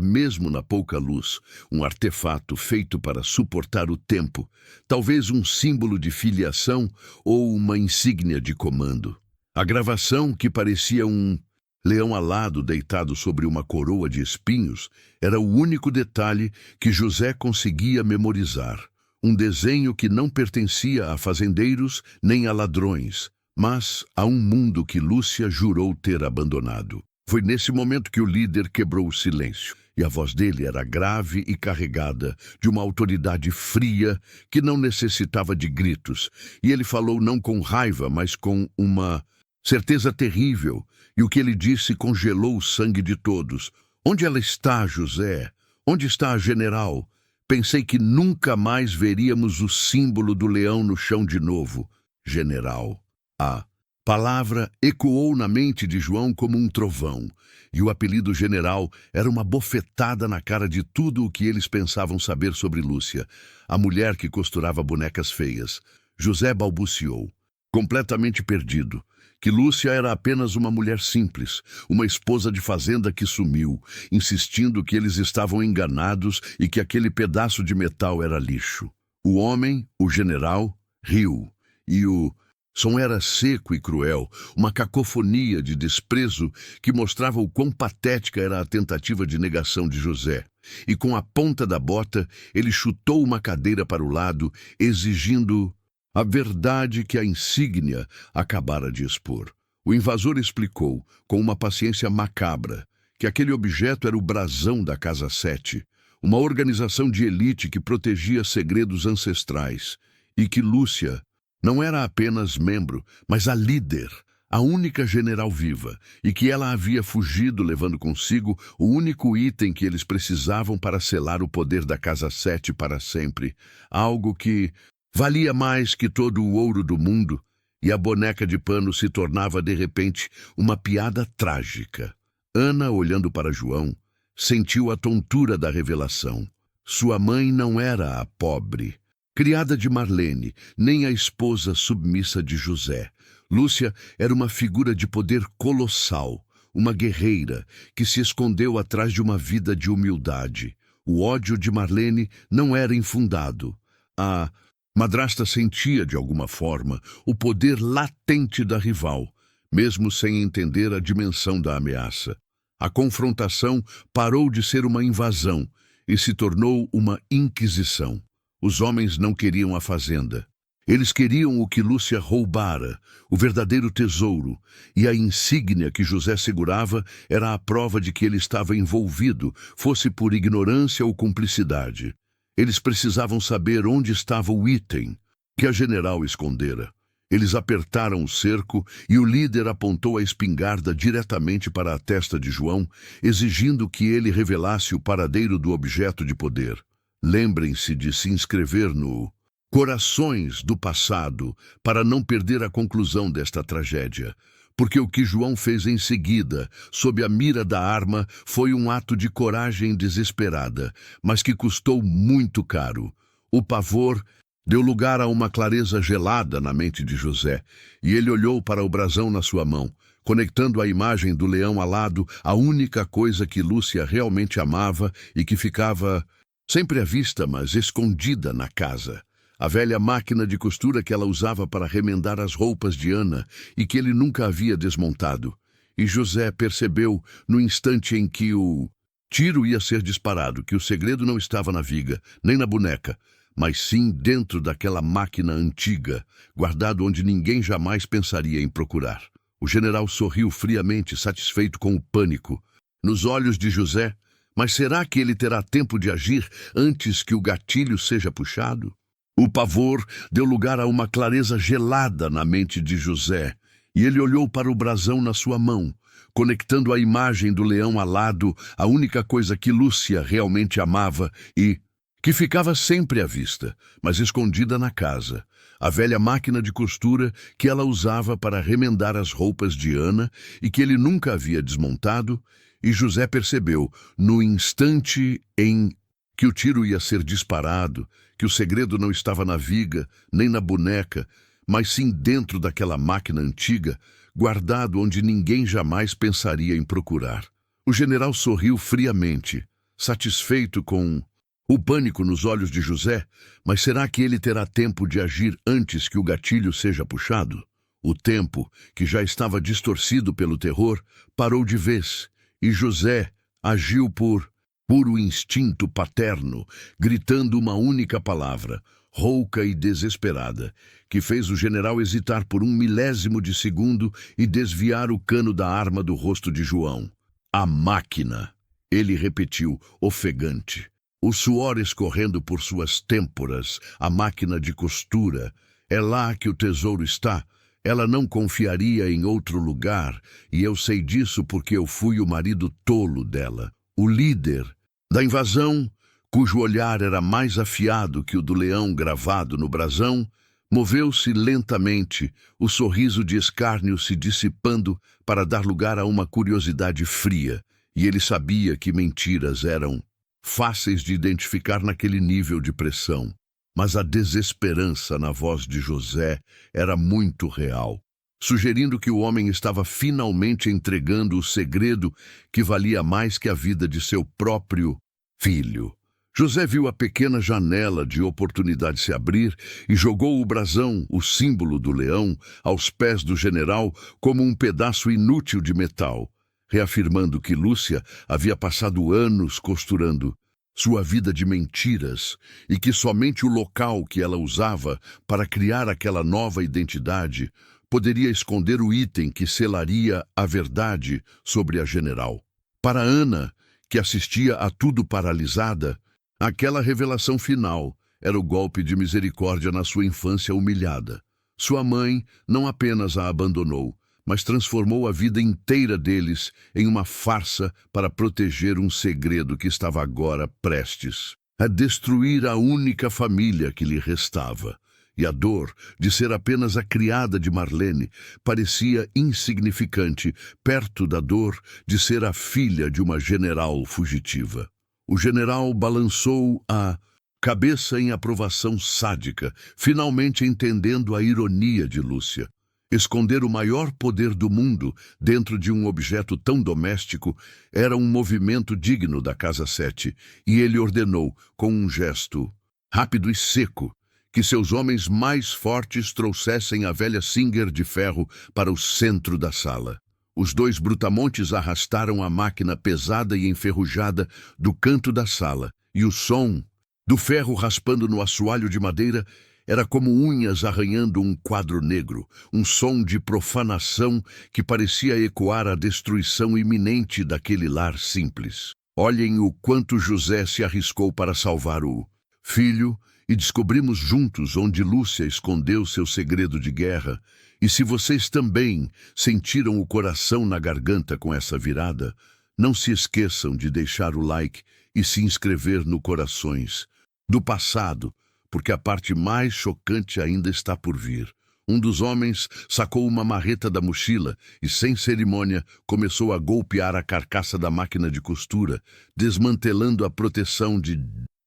mesmo na pouca luz, um artefato feito para suportar o tempo, talvez um símbolo de filiação ou uma insígnia de comando. A gravação, que parecia um leão alado deitado sobre uma coroa de espinhos, era o único detalhe que José conseguia memorizar. Um desenho que não pertencia a fazendeiros nem a ladrões, mas a um mundo que Lúcia jurou ter abandonado. Foi nesse momento que o líder quebrou o silêncio, e a voz dele era grave e carregada de uma autoridade fria que não necessitava de gritos, e ele falou não com raiva, mas com uma certeza terrível, e o que ele disse congelou o sangue de todos. Onde ela está, José? Onde está a general? Pensei que nunca mais veríamos o símbolo do leão no chão de novo. General. A palavra ecoou na mente de João como um trovão, e o apelido general era uma bofetada na cara de tudo o que eles pensavam saber sobre Lúcia, a mulher que costurava bonecas feias. José balbuciou, completamente perdido, que Lúcia era apenas uma mulher simples, uma esposa de fazenda que sumiu, insistindo que eles estavam enganados e que aquele pedaço de metal era lixo. O homem, o general, riu, e o som era seco e cruel, uma cacofonia de desprezo que mostrava o quão patética era a tentativa de negação de José. E com a ponta da bota, ele chutou uma cadeira para o lado, exigindo a verdade que a insígnia acabara de expor. O invasor explicou, com uma paciência macabra, que aquele objeto era o brasão da Casa 7, uma organização de elite que protegia segredos ancestrais, e que Lúcia não era apenas membro, mas a líder, a única general viva, e que ela havia fugido levando consigo o único item que eles precisavam para selar o poder da Casa 7 para sempre, algo que valia mais que todo o ouro do mundo, e a boneca de pano se tornava de repente uma piada trágica. Ana, olhando para João, sentiu a tontura da revelação. Sua mãe não era a pobre, criada de Marlene, nem a esposa submissa de José. Lúcia era uma figura de poder colossal, uma guerreira que se escondeu atrás de uma vida de humildade. O ódio de Marlene não era infundado. A madrasta sentia, de alguma forma, o poder latente da rival, mesmo sem entender a dimensão da ameaça. A confrontação parou de ser uma invasão e se tornou uma inquisição. Os homens não queriam a fazenda. Eles queriam o que Lúcia roubara, o verdadeiro tesouro, e a insígnia que José segurava era a prova de que ele estava envolvido, fosse por ignorância ou cumplicidade. Eles precisavam saber onde estava o item que a general escondera. Eles apertaram o cerco e o líder apontou a espingarda diretamente para a testa de João, exigindo que ele revelasse o paradeiro do objeto de poder. Lembrem-se de se inscrever no Corações do Passado para não perder a conclusão desta tragédia, porque o que João fez em seguida, sob a mira da arma, foi um ato de coragem desesperada, mas que custou muito caro. O pavor deu lugar a uma clareza gelada na mente de José, e ele olhou para o brasão na sua mão, conectando a imagem do leão alado, a única coisa que Lúcia realmente amava e que ficava sempre à vista, mas escondida na casa. A velha máquina de costura que ela usava para remendar as roupas de Ana e que ele nunca havia desmontado. E José percebeu, no instante em que o tiro ia ser disparado, que o segredo não estava na viga, nem na boneca, mas sim dentro daquela máquina antiga, guardado onde ninguém jamais pensaria em procurar. O general sorriu friamente, satisfeito com o pânico nos olhos de José. Mas será que ele terá tempo de agir antes que o gatilho seja puxado? O pavor deu lugar a uma clareza gelada na mente de José, e ele olhou para o brasão na sua mão, conectando a imagem do leão alado, a única coisa que Lúcia realmente amava e que ficava sempre à vista, mas escondida na casa. A velha máquina de costura que ela usava para remendar as roupas de Ana e que ele nunca havia desmontado. E José percebeu, no instante em que o tiro ia ser disparado, que o segredo não estava na viga, nem na boneca, mas sim dentro daquela máquina antiga, guardado onde ninguém jamais pensaria em procurar. O general sorriu friamente, satisfeito com o pânico nos olhos de José, mas será que ele terá tempo de agir antes que o gatilho seja puxado? O tempo, que já estava distorcido pelo terror, parou de vez. E José agiu por puro instinto paterno, gritando uma única palavra, rouca e desesperada, que fez o general hesitar por um milésimo de segundo e desviar o cano da arma do rosto de João. A máquina! Ele repetiu, ofegante. O suor escorrendo por suas têmporas, a máquina de costura. É lá que o tesouro está. Ela não confiaria em outro lugar, e eu sei disso porque eu fui o marido tolo dela. O líder da invasão, cujo olhar era mais afiado que o do leão gravado no brasão, moveu-se lentamente, o sorriso de escárnio se dissipando para dar lugar a uma curiosidade fria, e ele sabia que mentiras eram fáceis de identificar naquele nível de pressão. Mas a desesperança na voz de José era muito real, sugerindo que o homem estava finalmente entregando o segredo que valia mais que a vida de seu próprio filho. José viu a pequena janela de oportunidade se abrir e jogou o brasão, o símbolo do leão, aos pés do general como um pedaço inútil de metal, reafirmando que Lúcia havia passado anos costurando sua vida de mentiras e que somente o local que ela usava para criar aquela nova identidade poderia esconder o item que selaria a verdade sobre a general. Para Ana, que assistia a tudo paralisada, aquela revelação final era o golpe de misericórdia na sua infância humilhada. Sua mãe não apenas a abandonou, mas transformou a vida inteira deles em uma farsa para proteger um segredo que estava agora prestes a destruir a única família que lhe restava. E a dor de ser apenas a criada de Marlene parecia insignificante perto da dor de ser a filha de uma general fugitiva. O general balançou a cabeça em aprovação sádica, finalmente entendendo a ironia de Lúcia. Esconder o maior poder do mundo dentro de um objeto tão doméstico era um movimento digno da Casa 7, e ele ordenou, com um gesto rápido e seco, que seus homens mais fortes trouxessem a velha Singer de ferro para o centro da sala. Os dois brutamontes arrastaram a máquina pesada e enferrujada do canto da sala, e o som do ferro raspando no assoalho de madeira era como unhas arranhando um quadro negro, um som de profanação que parecia ecoar a destruição iminente daquele lar simples. Olhem o quanto José se arriscou para salvar o filho, e descobrimos juntos onde Lúcia escondeu seu segredo de guerra. E se vocês também sentiram o coração na garganta com essa virada, não se esqueçam de deixar o like e se inscrever no Corações do Passado, porque a parte mais chocante ainda está por vir. Um dos homens sacou uma marreta da mochila e, sem cerimônia, começou a golpear a carcaça da máquina de costura, desmantelando a proteção de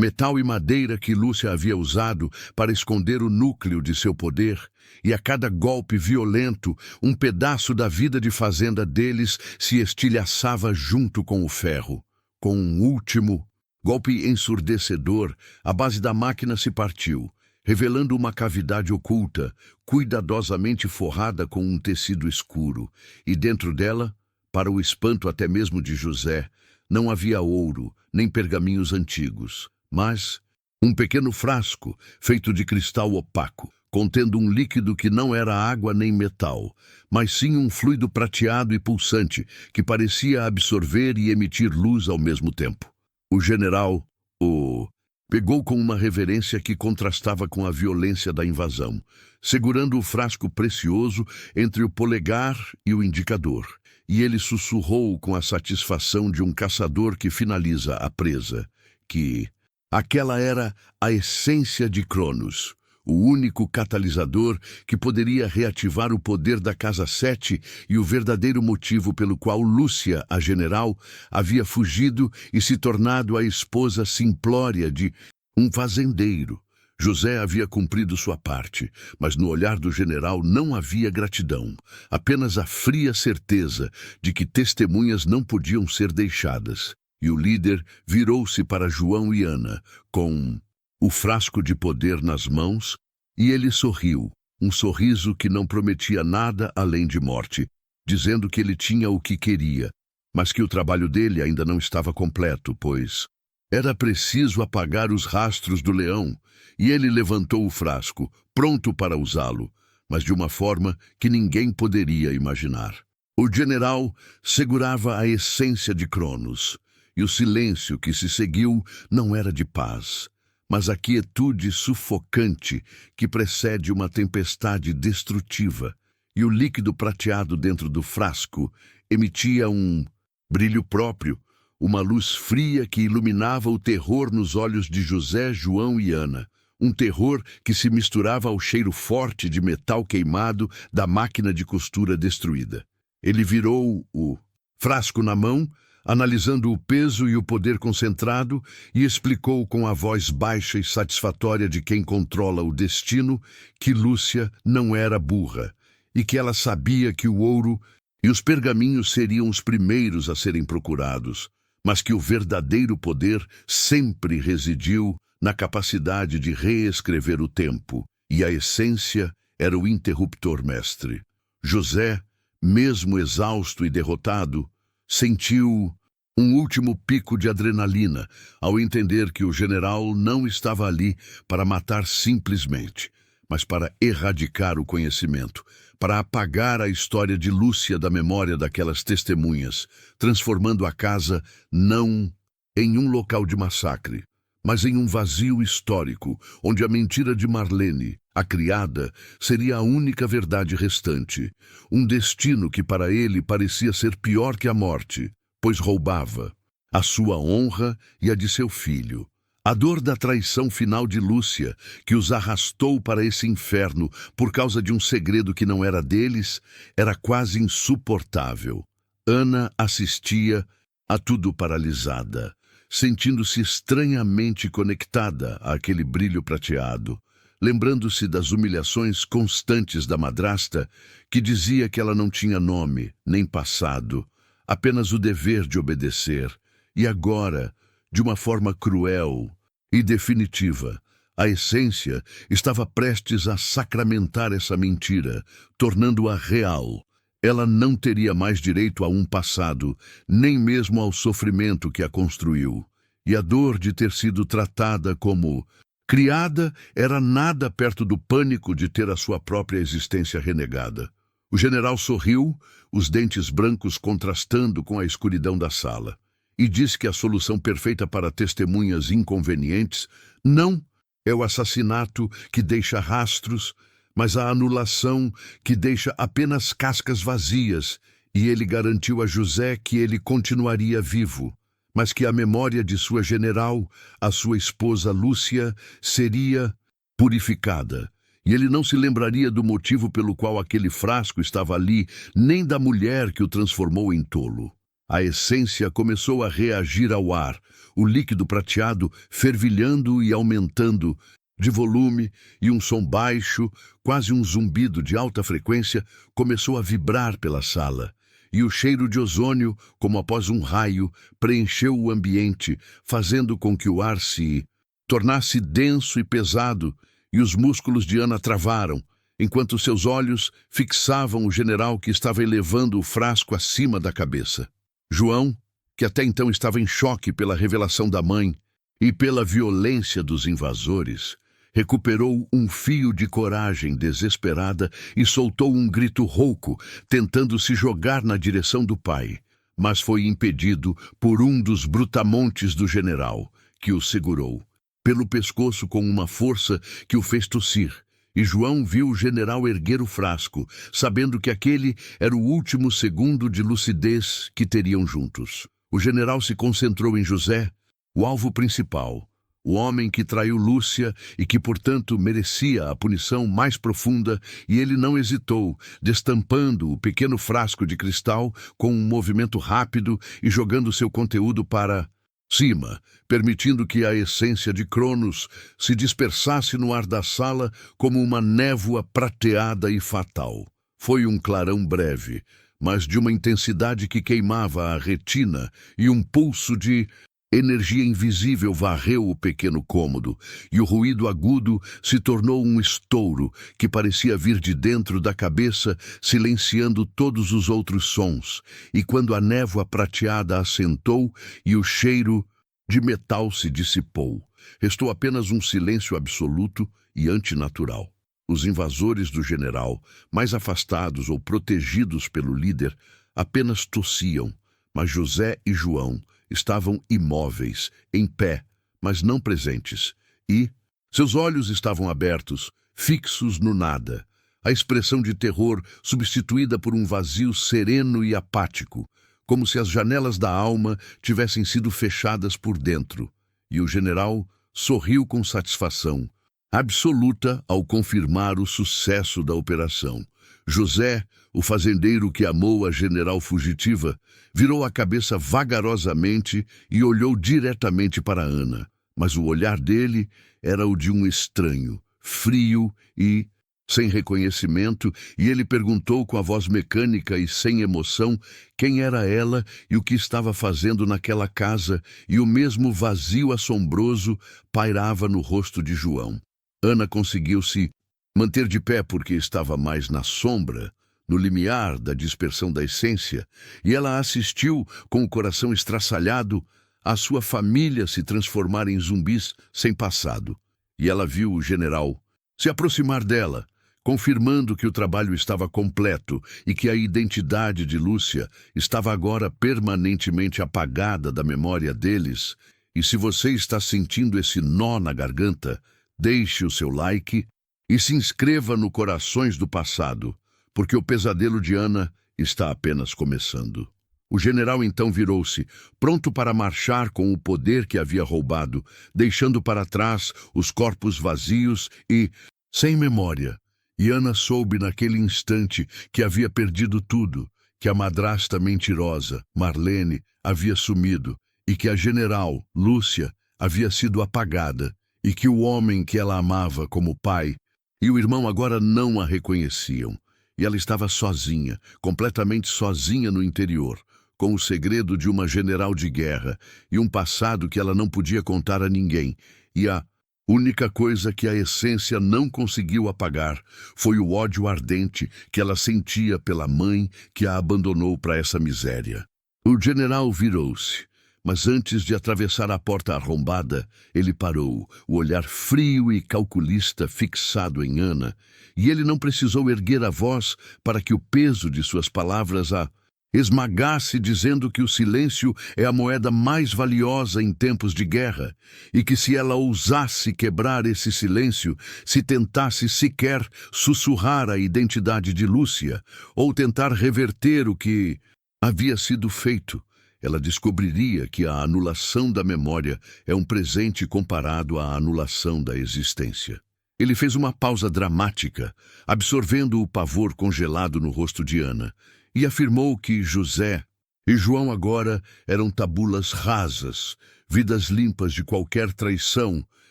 metal e madeira que Lúcia havia usado para esconder o núcleo de seu poder, e a cada golpe violento, um pedaço da vida de fazenda deles se estilhaçava junto com o ferro. Com um último golpe ensurdecedor, a base da máquina se partiu, revelando uma cavidade oculta, cuidadosamente forrada com um tecido escuro, e dentro dela, para o espanto até mesmo de José, não havia ouro, nem pergaminhos antigos, mas um pequeno frasco feito de cristal opaco, contendo um líquido que não era água nem metal, mas sim um fluido prateado e pulsante que parecia absorver e emitir luz ao mesmo tempo. O general o pegou com uma reverência que contrastava com a violência da invasão, segurando o frasco precioso entre o polegar e o indicador, e ele sussurrou com a satisfação de um caçador que finaliza a presa, que aquela era a essência de Cronos, o único catalisador que poderia reativar o poder da Casa Sete e o verdadeiro motivo pelo qual Lúcia, a general, havia fugido e se tornado a esposa simplória de um fazendeiro. José havia cumprido sua parte, mas no olhar do general não havia gratidão, apenas a fria certeza de que testemunhas não podiam ser deixadas. E o líder virou-se para João e Ana, com o frasco de poder nas mãos, e ele sorriu, um sorriso que não prometia nada além de morte, dizendo que ele tinha o que queria, mas que o trabalho dele ainda não estava completo, pois era preciso apagar os rastros do leão, e ele levantou o frasco, pronto para usá-lo, mas de uma forma que ninguém poderia imaginar. O general segurava a essência de Cronos, e o silêncio que se seguiu não era de paz, mas a quietude sufocante que precede uma tempestade destrutiva, e o líquido prateado dentro do frasco emitia um brilho próprio, uma luz fria que iluminava o terror nos olhos de José, João e Ana, um terror que se misturava ao cheiro forte de metal queimado da máquina de costura destruída. Ele virou o frasco na mão, analisando o peso e o poder concentrado, e explicou com a voz baixa e satisfatória de quem controla o destino que Lúcia não era burra, e que ela sabia que o ouro e os pergaminhos seriam os primeiros a serem procurados, mas que o verdadeiro poder sempre residiu na capacidade de reescrever o tempo, e a essência era o interruptor mestre. José, mesmo exausto e derrotado, sentiu um último pico de adrenalina ao entender que o general não estava ali para matar simplesmente, mas para erradicar o conhecimento, para apagar a história de Lúcia da memória daquelas testemunhas, transformando a casa não em um local de massacre, mas em um vazio histórico, onde a mentira de Marlene, a criada, seria a única verdade restante, um destino que para ele parecia ser pior que a morte, pois roubava a sua honra e a de seu filho. A dor da traição final de Lúcia, que os arrastou para esse inferno por causa de um segredo que não era deles, era quase insuportável. Ana assistia a tudo paralisada, sentindo-se estranhamente conectada àquele brilho prateado, lembrando-se das humilhações constantes da madrasta, que dizia que ela não tinha nome, nem passado, apenas o dever de obedecer, e agora, de uma forma cruel e definitiva, a essência estava prestes a sacramentar essa mentira, tornando-a real. Ela não teria mais direito a um passado, nem mesmo ao sofrimento que a construiu. E a dor de ter sido tratada como criada era nada perto do pânico de ter a sua própria existência renegada. O general sorriu, os dentes brancos contrastando com a escuridão da sala, e disse que a solução perfeita para testemunhas inconvenientes não é o assassinato que deixa rastros, mas a anulação que deixa apenas cascas vazias, e ele garantiu a José que ele continuaria vivo, mas que a memória de sua general, a sua esposa Lúcia, seria purificada, e ele não se lembraria do motivo pelo qual aquele frasco estava ali, nem da mulher que o transformou em tolo. A essência começou a reagir ao ar, o líquido prateado fervilhando e aumentando de volume, e um som baixo, quase um zumbido de alta frequência, começou a vibrar pela sala. E o cheiro de ozônio, como após um raio, preencheu o ambiente, fazendo com que o ar se tornasse denso e pesado, e os músculos de Ana travaram, enquanto seus olhos fixavam o general que estava elevando o frasco acima da cabeça. João, que até então estava em choque pela revelação da mãe e pela violência dos invasores, recuperou um fio de coragem desesperada e soltou um grito rouco, tentando se jogar na direção do pai, mas foi impedido por um dos brutamontes do general, que o segurou pelo pescoço com uma força que o fez tossir. E João viu o general erguer o frasco, sabendo que aquele era o último segundo de lucidez que teriam juntos. O general se concentrou em José, o alvo principal, o homem que traiu Lúcia e que, portanto, merecia a punição mais profunda, e ele não hesitou, destampando o pequeno frasco de cristal com um movimento rápido e jogando seu conteúdo para cima, permitindo que a essência de Cronos se dispersasse no ar da sala como uma névoa prateada e fatal. Foi um clarão breve, mas de uma intensidade que queimava a retina, e um pulso de energia invisível varreu o pequeno cômodo, e o ruído agudo se tornou um estouro que parecia vir de dentro da cabeça, silenciando todos os outros sons. E quando a névoa prateada assentou e o cheiro de metal se dissipou, restou apenas um silêncio absoluto e antinatural. Os invasores do general, mais afastados ou protegidos pelo líder, apenas tossiam, mas José e João estavam imóveis, em pé, mas não presentes, e seus olhos estavam abertos, fixos no nada, a expressão de terror substituída por um vazio sereno e apático, como se as janelas da alma tivessem sido fechadas por dentro. E o general sorriu com satisfação absoluta ao confirmar o sucesso da operação. José, o fazendeiro que amou a general fugitiva, virou a cabeça vagarosamente e olhou diretamente para Ana. Mas o olhar dele era o de um estranho, frio e sem reconhecimento, e ele perguntou com a voz mecânica e sem emoção quem era ela e o que estava fazendo naquela casa, e o mesmo vazio assombroso pairava no rosto de João. Ana conseguiu se manter de pé porque estava mais na sombra, no limiar da dispersão da essência, e ela assistiu, com o coração estraçalhado, a sua família se transformar em zumbis sem passado. E ela viu o general se aproximar dela, confirmando que o trabalho estava completo e que a identidade de Lúcia estava agora permanentemente apagada da memória deles. E se você está sentindo esse nó na garganta, deixe o seu like e se inscreva no Corações do Passado, porque o pesadelo de Ana está apenas começando. O general então virou-se, pronto para marchar com o poder que havia roubado, deixando para trás os corpos vazios e sem memória. E Ana soube naquele instante que havia perdido tudo, que a madrasta mentirosa, Marlene, havia sumido, e que a general, Lúcia, havia sido apagada, e que o homem que ela amava como pai e o irmão agora não a reconheciam. E ela estava sozinha, completamente sozinha no interior, com o segredo de uma general de guerra e um passado que ela não podia contar a ninguém. E a única coisa que a essência não conseguiu apagar foi o ódio ardente que ela sentia pela mãe que a abandonou para essa miséria. O general virou-se, mas antes de atravessar a porta arrombada, ele parou, o olhar frio e calculista fixado em Ana, e ele não precisou erguer a voz para que o peso de suas palavras a esmagasse, dizendo que o silêncio é a moeda mais valiosa em tempos de guerra, e que se ela ousasse quebrar esse silêncio, se tentasse sequer sussurrar a identidade de Lúcia, ou tentar reverter o que havia sido feito, ela descobriria que a anulação da memória é um presente comparado à anulação da existência. Ele fez uma pausa dramática, absorvendo o pavor congelado no rosto de Ana, e afirmou que José E João agora eram tabulas rasas, vidas limpas de qualquer traição,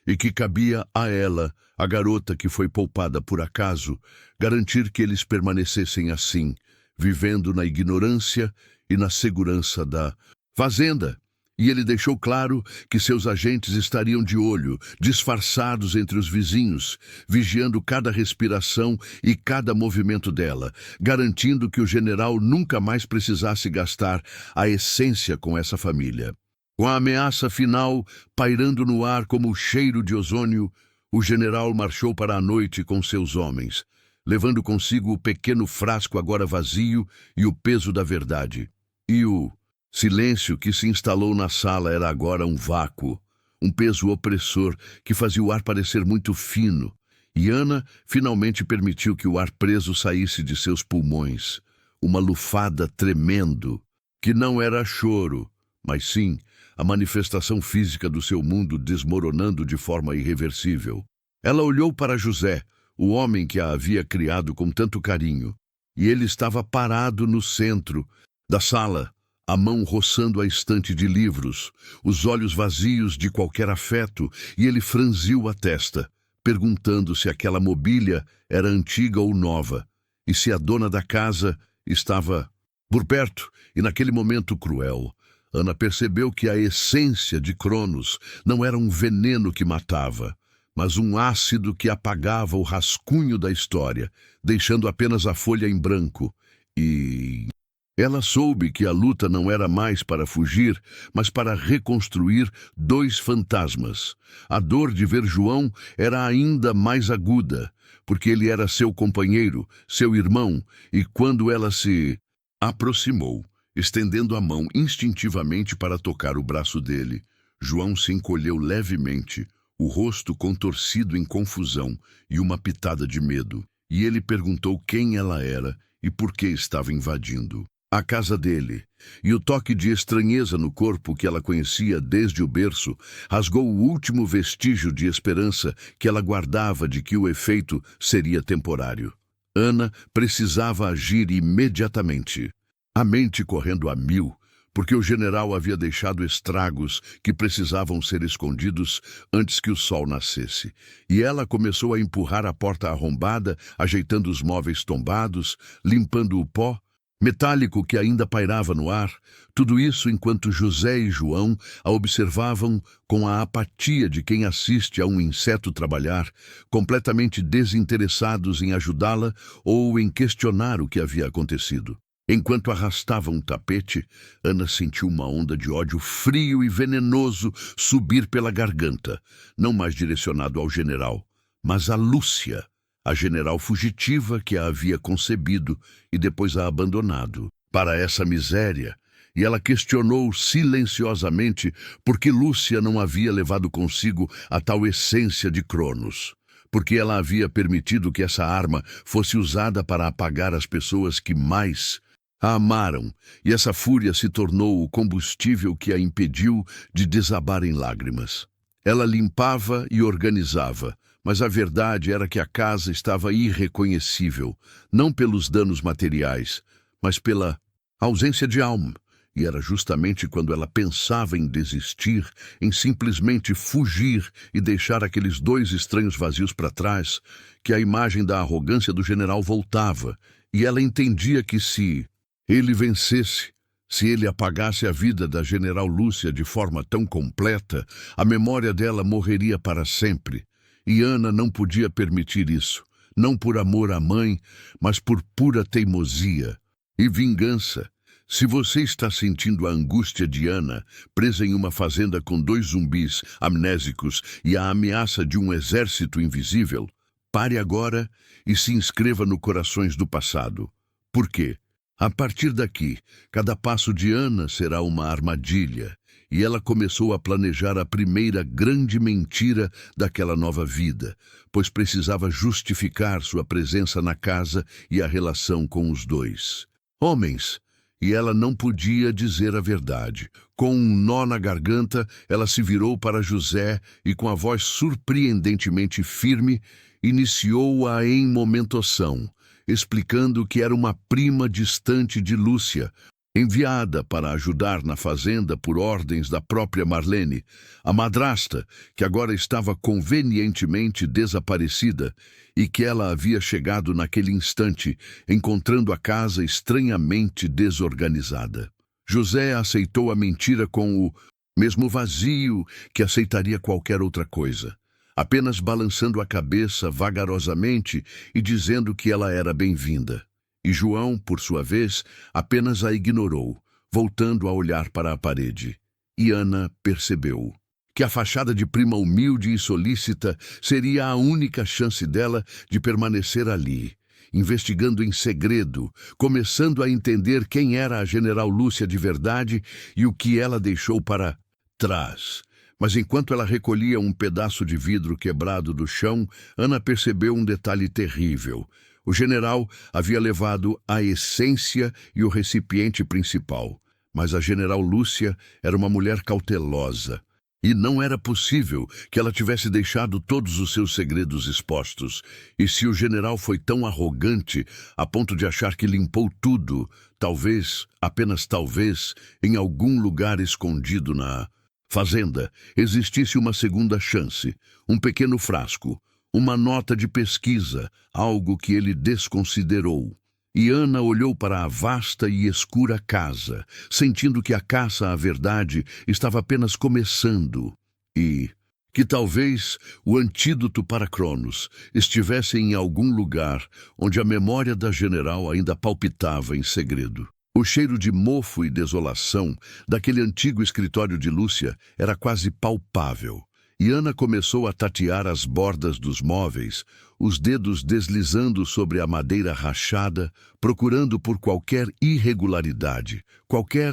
e que cabia a ela, a garota que foi poupada por acaso, garantir que eles permanecessem assim, vivendo na ignorância e na segurança da fazenda. E ele deixou claro que seus agentes estariam de olho, disfarçados entre os vizinhos, vigiando cada respiração e cada movimento dela, garantindo que o general nunca mais precisasse gastar a essência com essa família. Com a ameaça final pairando no ar como o cheiro de ozônio, o general marchou para a noite com seus homens, levando consigo o pequeno frasco agora vazio e o peso da verdade. E o silêncio que se instalou na sala era agora um vácuo, um peso opressor que fazia o ar parecer muito fino. E Ana finalmente permitiu que o ar preso saísse de seus pulmões, uma lufada tremendo, que não era choro, mas sim a manifestação física do seu mundo desmoronando de forma irreversível. Ela olhou para José, o homem que a havia criado com tanto carinho, e ele estava parado no centro da sala, a mão roçando a estante de livros, os olhos vazios de qualquer afeto, e ele franziu a testa, perguntando se aquela mobília era antiga ou nova, e se a dona da casa estava por perto. E naquele momento cruel, Ana percebeu que a essência de Cronos não era um veneno que matava, mas um ácido que apagava o rascunho da história, deixando apenas a folha em branco. E ela soube que a luta não era mais para fugir, mas para reconstruir dois fantasmas. A dor de ver João era ainda mais aguda, porque ele era seu companheiro, seu irmão, e quando ela se aproximou, estendendo a mão instintivamente para tocar o braço dele, João se encolheu levemente, o rosto contorcido em confusão e uma pitada de medo, e ele perguntou quem ela era e por que estava invadindo a casa dele, e o toque de estranheza no corpo que ela conhecia desde o berço rasgou o último vestígio de esperança que ela guardava de que o efeito seria temporário. Ana precisava agir imediatamente, a mente correndo a mil, porque o general havia deixado estragos que precisavam ser escondidos antes que o sol nascesse. E ela começou a empurrar a porta arrombada, ajeitando os móveis tombados, limpando o pó metálico que ainda pairava no ar, tudo isso enquanto José e João a observavam com a apatia de quem assiste a um inseto trabalhar, completamente desinteressados em ajudá-la ou em questionar o que havia acontecido. Enquanto arrastava um tapete, Ana sentiu uma onda de ódio frio e venenoso subir pela garganta, não mais direcionado ao general, mas a Lúcia, a general fugitiva que a havia concebido e depois a abandonado para essa miséria, e ela questionou silenciosamente por que Lúcia não havia levado consigo a tal essência de Cronos, porque ela havia permitido que essa arma fosse usada para apagar as pessoas que mais a amaram, e essa fúria se tornou o combustível que a impediu de desabar em lágrimas. Ela limpava e organizava, mas a verdade era que a casa estava irreconhecível, não pelos danos materiais, mas pela ausência de alma. E era justamente quando ela pensava em desistir, em simplesmente fugir e deixar aqueles dois estranhos vazios para trás, que a imagem da arrogância do general voltava, e ela entendia que se ele vencesse, se ele apagasse a vida da general Lúcia de forma tão completa, a memória dela morreria para sempre. E Ana não podia permitir isso, não por amor à mãe, mas por pura teimosia e vingança. Se você está sentindo a angústia de Ana, presa em uma fazenda com dois zumbis amnésicos e a ameaça de um exército invisível, pare agora e se inscreva no Corações do Passado. Por quê? A partir daqui, cada passo de Ana será uma armadilha, e ela começou a planejar a primeira grande mentira daquela nova vida, pois precisava justificar sua presença na casa e a relação com os dois homens. E ela não podia dizer a verdade. Com um nó na garganta, ela se virou para José e, com a voz surpreendentemente firme, iniciou a emomentação, explicando que era uma prima distante de Lúcia, enviada para ajudar na fazenda por ordens da própria Marlene, a madrasta, que agora estava convenientemente desaparecida e que ela havia chegado naquele instante, encontrando a casa estranhamente desorganizada. José aceitou a mentira com o mesmo vazio que aceitaria qualquer outra coisa, apenas balançando a cabeça vagarosamente e dizendo que ela era bem-vinda. E João, por sua vez, apenas a ignorou, voltando a olhar para a parede. E Ana percebeu que a fachada de prima humilde e solícita seria a única chance dela de permanecer ali, investigando em segredo, começando a entender quem era a General Lúcia de verdade e o que ela deixou para trás. Mas enquanto ela recolhia um pedaço de vidro quebrado do chão, Ana percebeu um detalhe terrível. O general havia levado a essência e o recipiente principal, mas a General Lúcia era uma mulher cautelosa, e não era possível que ela tivesse deixado todos os seus segredos expostos. E se o general foi tão arrogante a ponto de achar que limpou tudo, talvez, apenas talvez, em algum lugar escondido na fazenda, existisse uma segunda chance, um pequeno frasco, uma nota de pesquisa, algo que ele desconsiderou. E Ana olhou para a vasta e escura casa, sentindo que a caça à verdade estava apenas começando e que talvez o antídoto para Cronos estivesse em algum lugar onde a memória da general ainda palpitava em segredo. O cheiro de mofo e desolação daquele antigo escritório de Lúcia era quase palpável. E Ana começou a tatear as bordas dos móveis, os dedos deslizando sobre a madeira rachada, procurando por qualquer irregularidade, qualquer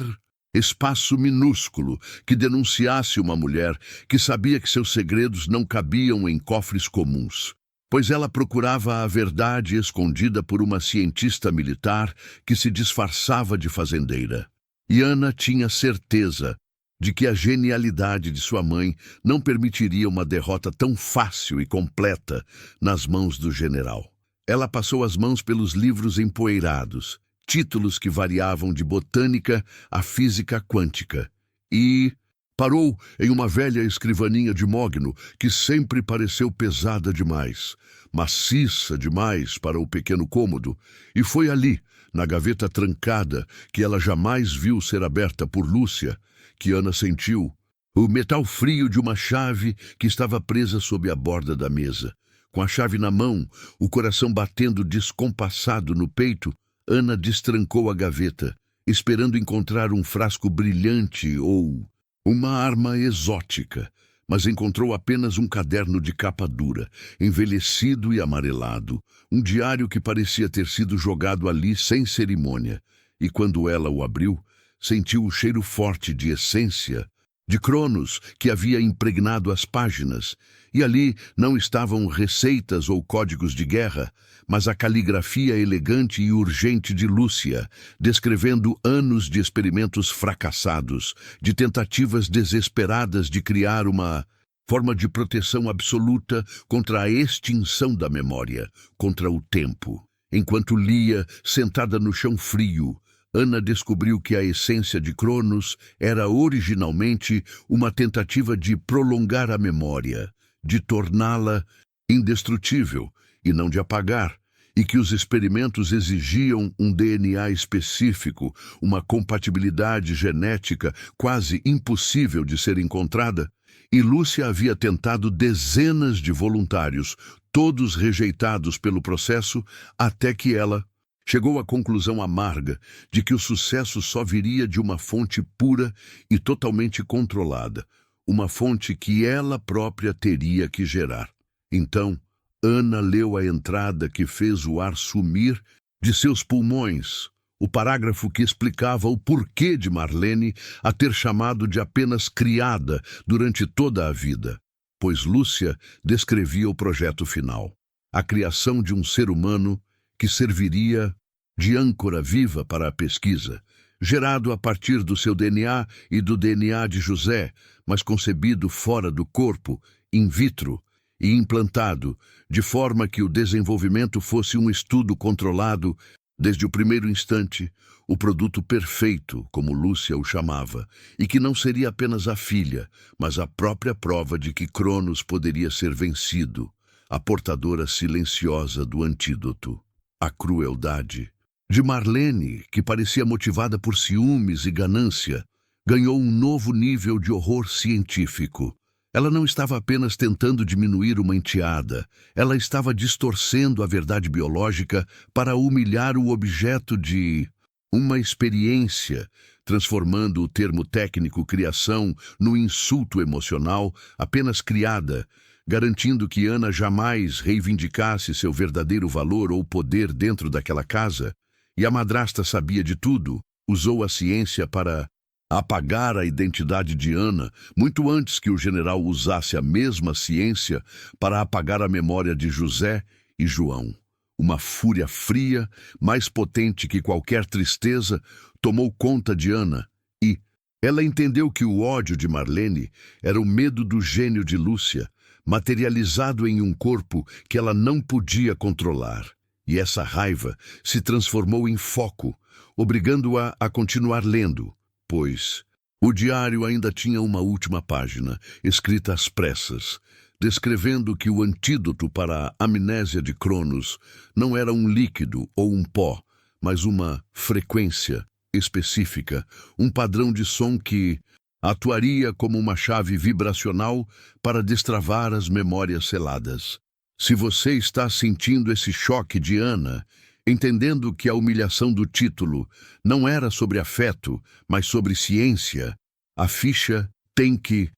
espaço minúsculo que denunciasse uma mulher que sabia que seus segredos não cabiam em cofres comuns, pois ela procurava a verdade escondida por uma cientista militar que se disfarçava de fazendeira. E Ana tinha certeza de que a genialidade de sua mãe não permitiria uma derrota tão fácil e completa nas mãos do general. Ela passou as mãos pelos livros empoeirados, títulos que variavam de botânica a física quântica, e parou em uma velha escrivaninha de mogno que sempre pareceu pesada demais, maciça demais para o pequeno cômodo, e foi ali, na gaveta trancada, que ela jamais viu ser aberta por Lúcia, que Ana sentiu o metal frio de uma chave que estava presa sob a borda da mesa. Com a chave na mão, o coração batendo descompassado no peito, Ana destrancou a gaveta, esperando encontrar um frasco brilhante ou uma arma exótica, mas encontrou apenas um caderno de capa dura, envelhecido e amarelado, um diário que parecia ter sido jogado ali sem cerimônia, e quando ela o abriu, sentiu o cheiro forte de essência, de Cronos, que havia impregnado as páginas, e ali não estavam receitas ou códigos de guerra, mas a caligrafia elegante e urgente de Lúcia, descrevendo anos de experimentos fracassados, de tentativas desesperadas de criar uma forma de proteção absoluta contra a extinção da memória, contra o tempo. Enquanto lia, sentada no chão frio, Ana descobriu que a essência de Cronos era originalmente uma tentativa de prolongar a memória, de torná-la indestrutível e não de apagar, e que os experimentos exigiam um DNA específico, uma compatibilidade genética quase impossível de ser encontrada, e Lúcia havia tentado dezenas de voluntários, todos rejeitados pelo processo, até que ela chegou à conclusão amarga de que o sucesso só viria de uma fonte pura e totalmente controlada, uma fonte que ela própria teria que gerar. Então, Ana leu a entrada que fez o ar sumir de seus pulmões, o parágrafo que explicava o porquê de Marlene a ter chamado de apenas criada durante toda a vida, pois Lúcia descrevia o projeto final, a criação de um ser humano que serviria de âncora viva para a pesquisa, gerado a partir do seu DNA e do DNA de José, mas concebido fora do corpo, in vitro, e implantado, de forma que o desenvolvimento fosse um estudo controlado Desde o primeiro instante, o produto perfeito, como Lúcia o chamava, e que não seria apenas a filha, mas a própria prova de que Cronos poderia ser vencido, a portadora silenciosa do antídoto. A crueldade de Marlene, que parecia motivada por ciúmes e ganância, ganhou um novo nível de horror científico. Ela não estava apenas tentando diminuir uma enteada, ela estava distorcendo a verdade biológica para humilhar o objeto de uma experiência, transformando o termo técnico criação no insulto emocional apenas criada, garantindo que Ana jamais reivindicasse seu verdadeiro valor ou poder dentro daquela casa. E a madrasta sabia de tudo, usou a ciência para apagar a identidade de Ana, muito antes que o general usasse a mesma ciência para apagar a memória de José e João. Uma fúria fria, mais potente que qualquer tristeza, tomou conta de Ana e ela entendeu que o ódio de Marlene era o medo do gênio de Lúcia, materializado em um corpo que ela não podia controlar. E essa raiva se transformou em foco, obrigando-a a continuar lendo, pois o diário ainda tinha uma última página, escrita às pressas, descrevendo que o antídoto para a amnésia de Cronos não era um líquido ou um pó, mas uma frequência específica, um padrão de som que atuaria como uma chave vibracional para destravar as memórias seladas. Se você está sentindo esse choque de Ana, entendendo que a humilhação do título não era sobre afeto, mas sobre ciência, a ficha tem que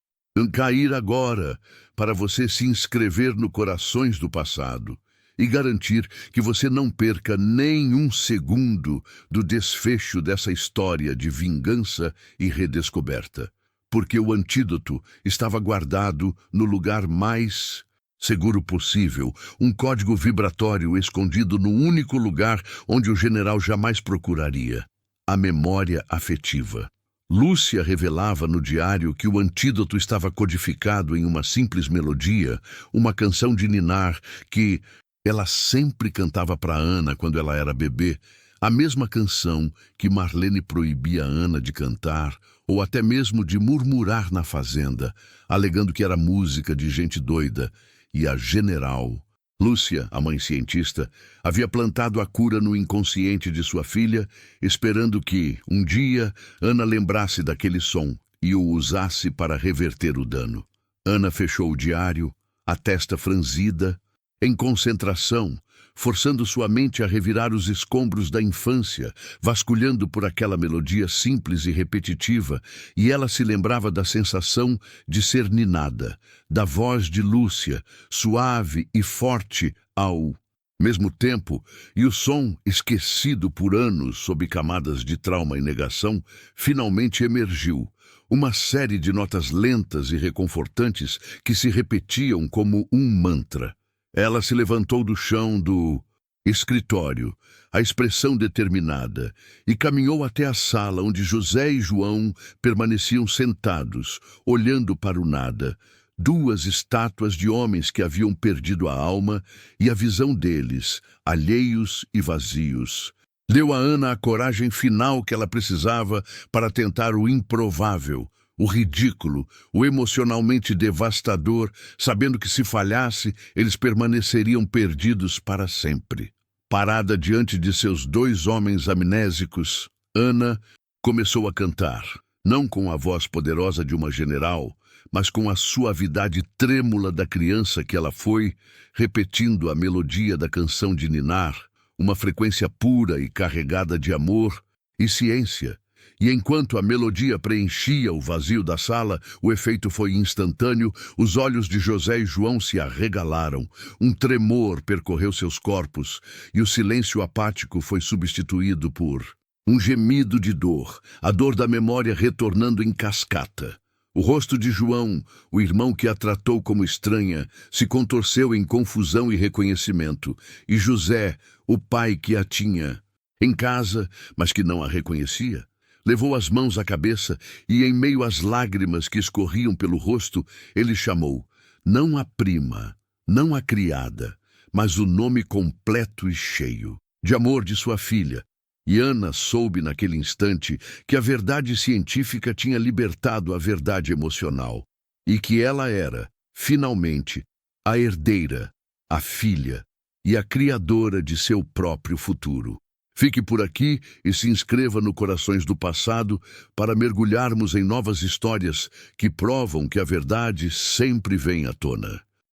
cair agora para você se inscrever no Corações do Passado e garantir que você não perca nem um segundo do desfecho dessa história de vingança e redescoberta, porque o antídoto estava guardado no lugar mais seguro possível, um código vibratório escondido no único lugar onde o general jamais procuraria: a memória afetiva. Lúcia revelava no diário que o antídoto estava codificado em uma simples melodia, uma canção de ninar que ela sempre cantava para Ana quando ela era bebê, a mesma canção que Marlene proibia Ana de cantar ou até mesmo de murmurar na fazenda, alegando que era música de gente doida. E a general, Lúcia, a mãe cientista, havia plantado a cura no inconsciente de sua filha, esperando que, um dia, Ana lembrasse daquele som e o usasse para reverter o dano. Ana fechou o diário, a testa franzida, em concentração, forçando sua mente a revirar os escombros da infância, vasculhando por aquela melodia simples e repetitiva, e ela se lembrava da sensação de ser ninada, da voz de Lúcia, suave e forte ao mesmo tempo, e o som, esquecido por anos sob camadas de trauma e negação, finalmente emergiu. Uma série de notas lentas e reconfortantes que se repetiam como um mantra. Ela se levantou do chão do escritório, a expressão determinada, e caminhou até a sala onde José e João permaneciam sentados, olhando para o nada, duas estátuas de homens que haviam perdido a alma e a visão deles, alheios e vazios. Deu a Ana a coragem final que ela precisava para tentar o improvável, o ridículo, o emocionalmente devastador, sabendo que se falhasse, eles permaneceriam perdidos para sempre. Parada diante de seus dois homens amnésicos, Ana começou a cantar, não com a voz poderosa de uma general, mas com a suavidade trêmula da criança que ela foi, repetindo a melodia da canção de ninar, uma frequência pura e carregada de amor e ciência. E enquanto a melodia preenchia o vazio da sala, o efeito foi instantâneo, os olhos de José e João se arregalaram, um tremor percorreu seus corpos, e o silêncio apático foi substituído por um gemido de dor, a dor da memória retornando em cascata. O rosto de João, o irmão que a tratou como estranha, se contorceu em confusão e reconhecimento, e José, o pai que a tinha em casa, mas que não a reconhecia, levou as mãos à cabeça e, em meio às lágrimas que escorriam pelo rosto, ele chamou, não a prima, não a criada, mas o nome completo e cheio. de amor de sua filha. E Ana soube naquele instante que a verdade científica tinha libertado a verdade emocional e que ela era, finalmente, a herdeira, a filha e a criadora de seu próprio futuro. Fique por aqui e se inscreva no Corações do Passado para mergulharmos em novas histórias que provam que a verdade sempre vem à tona.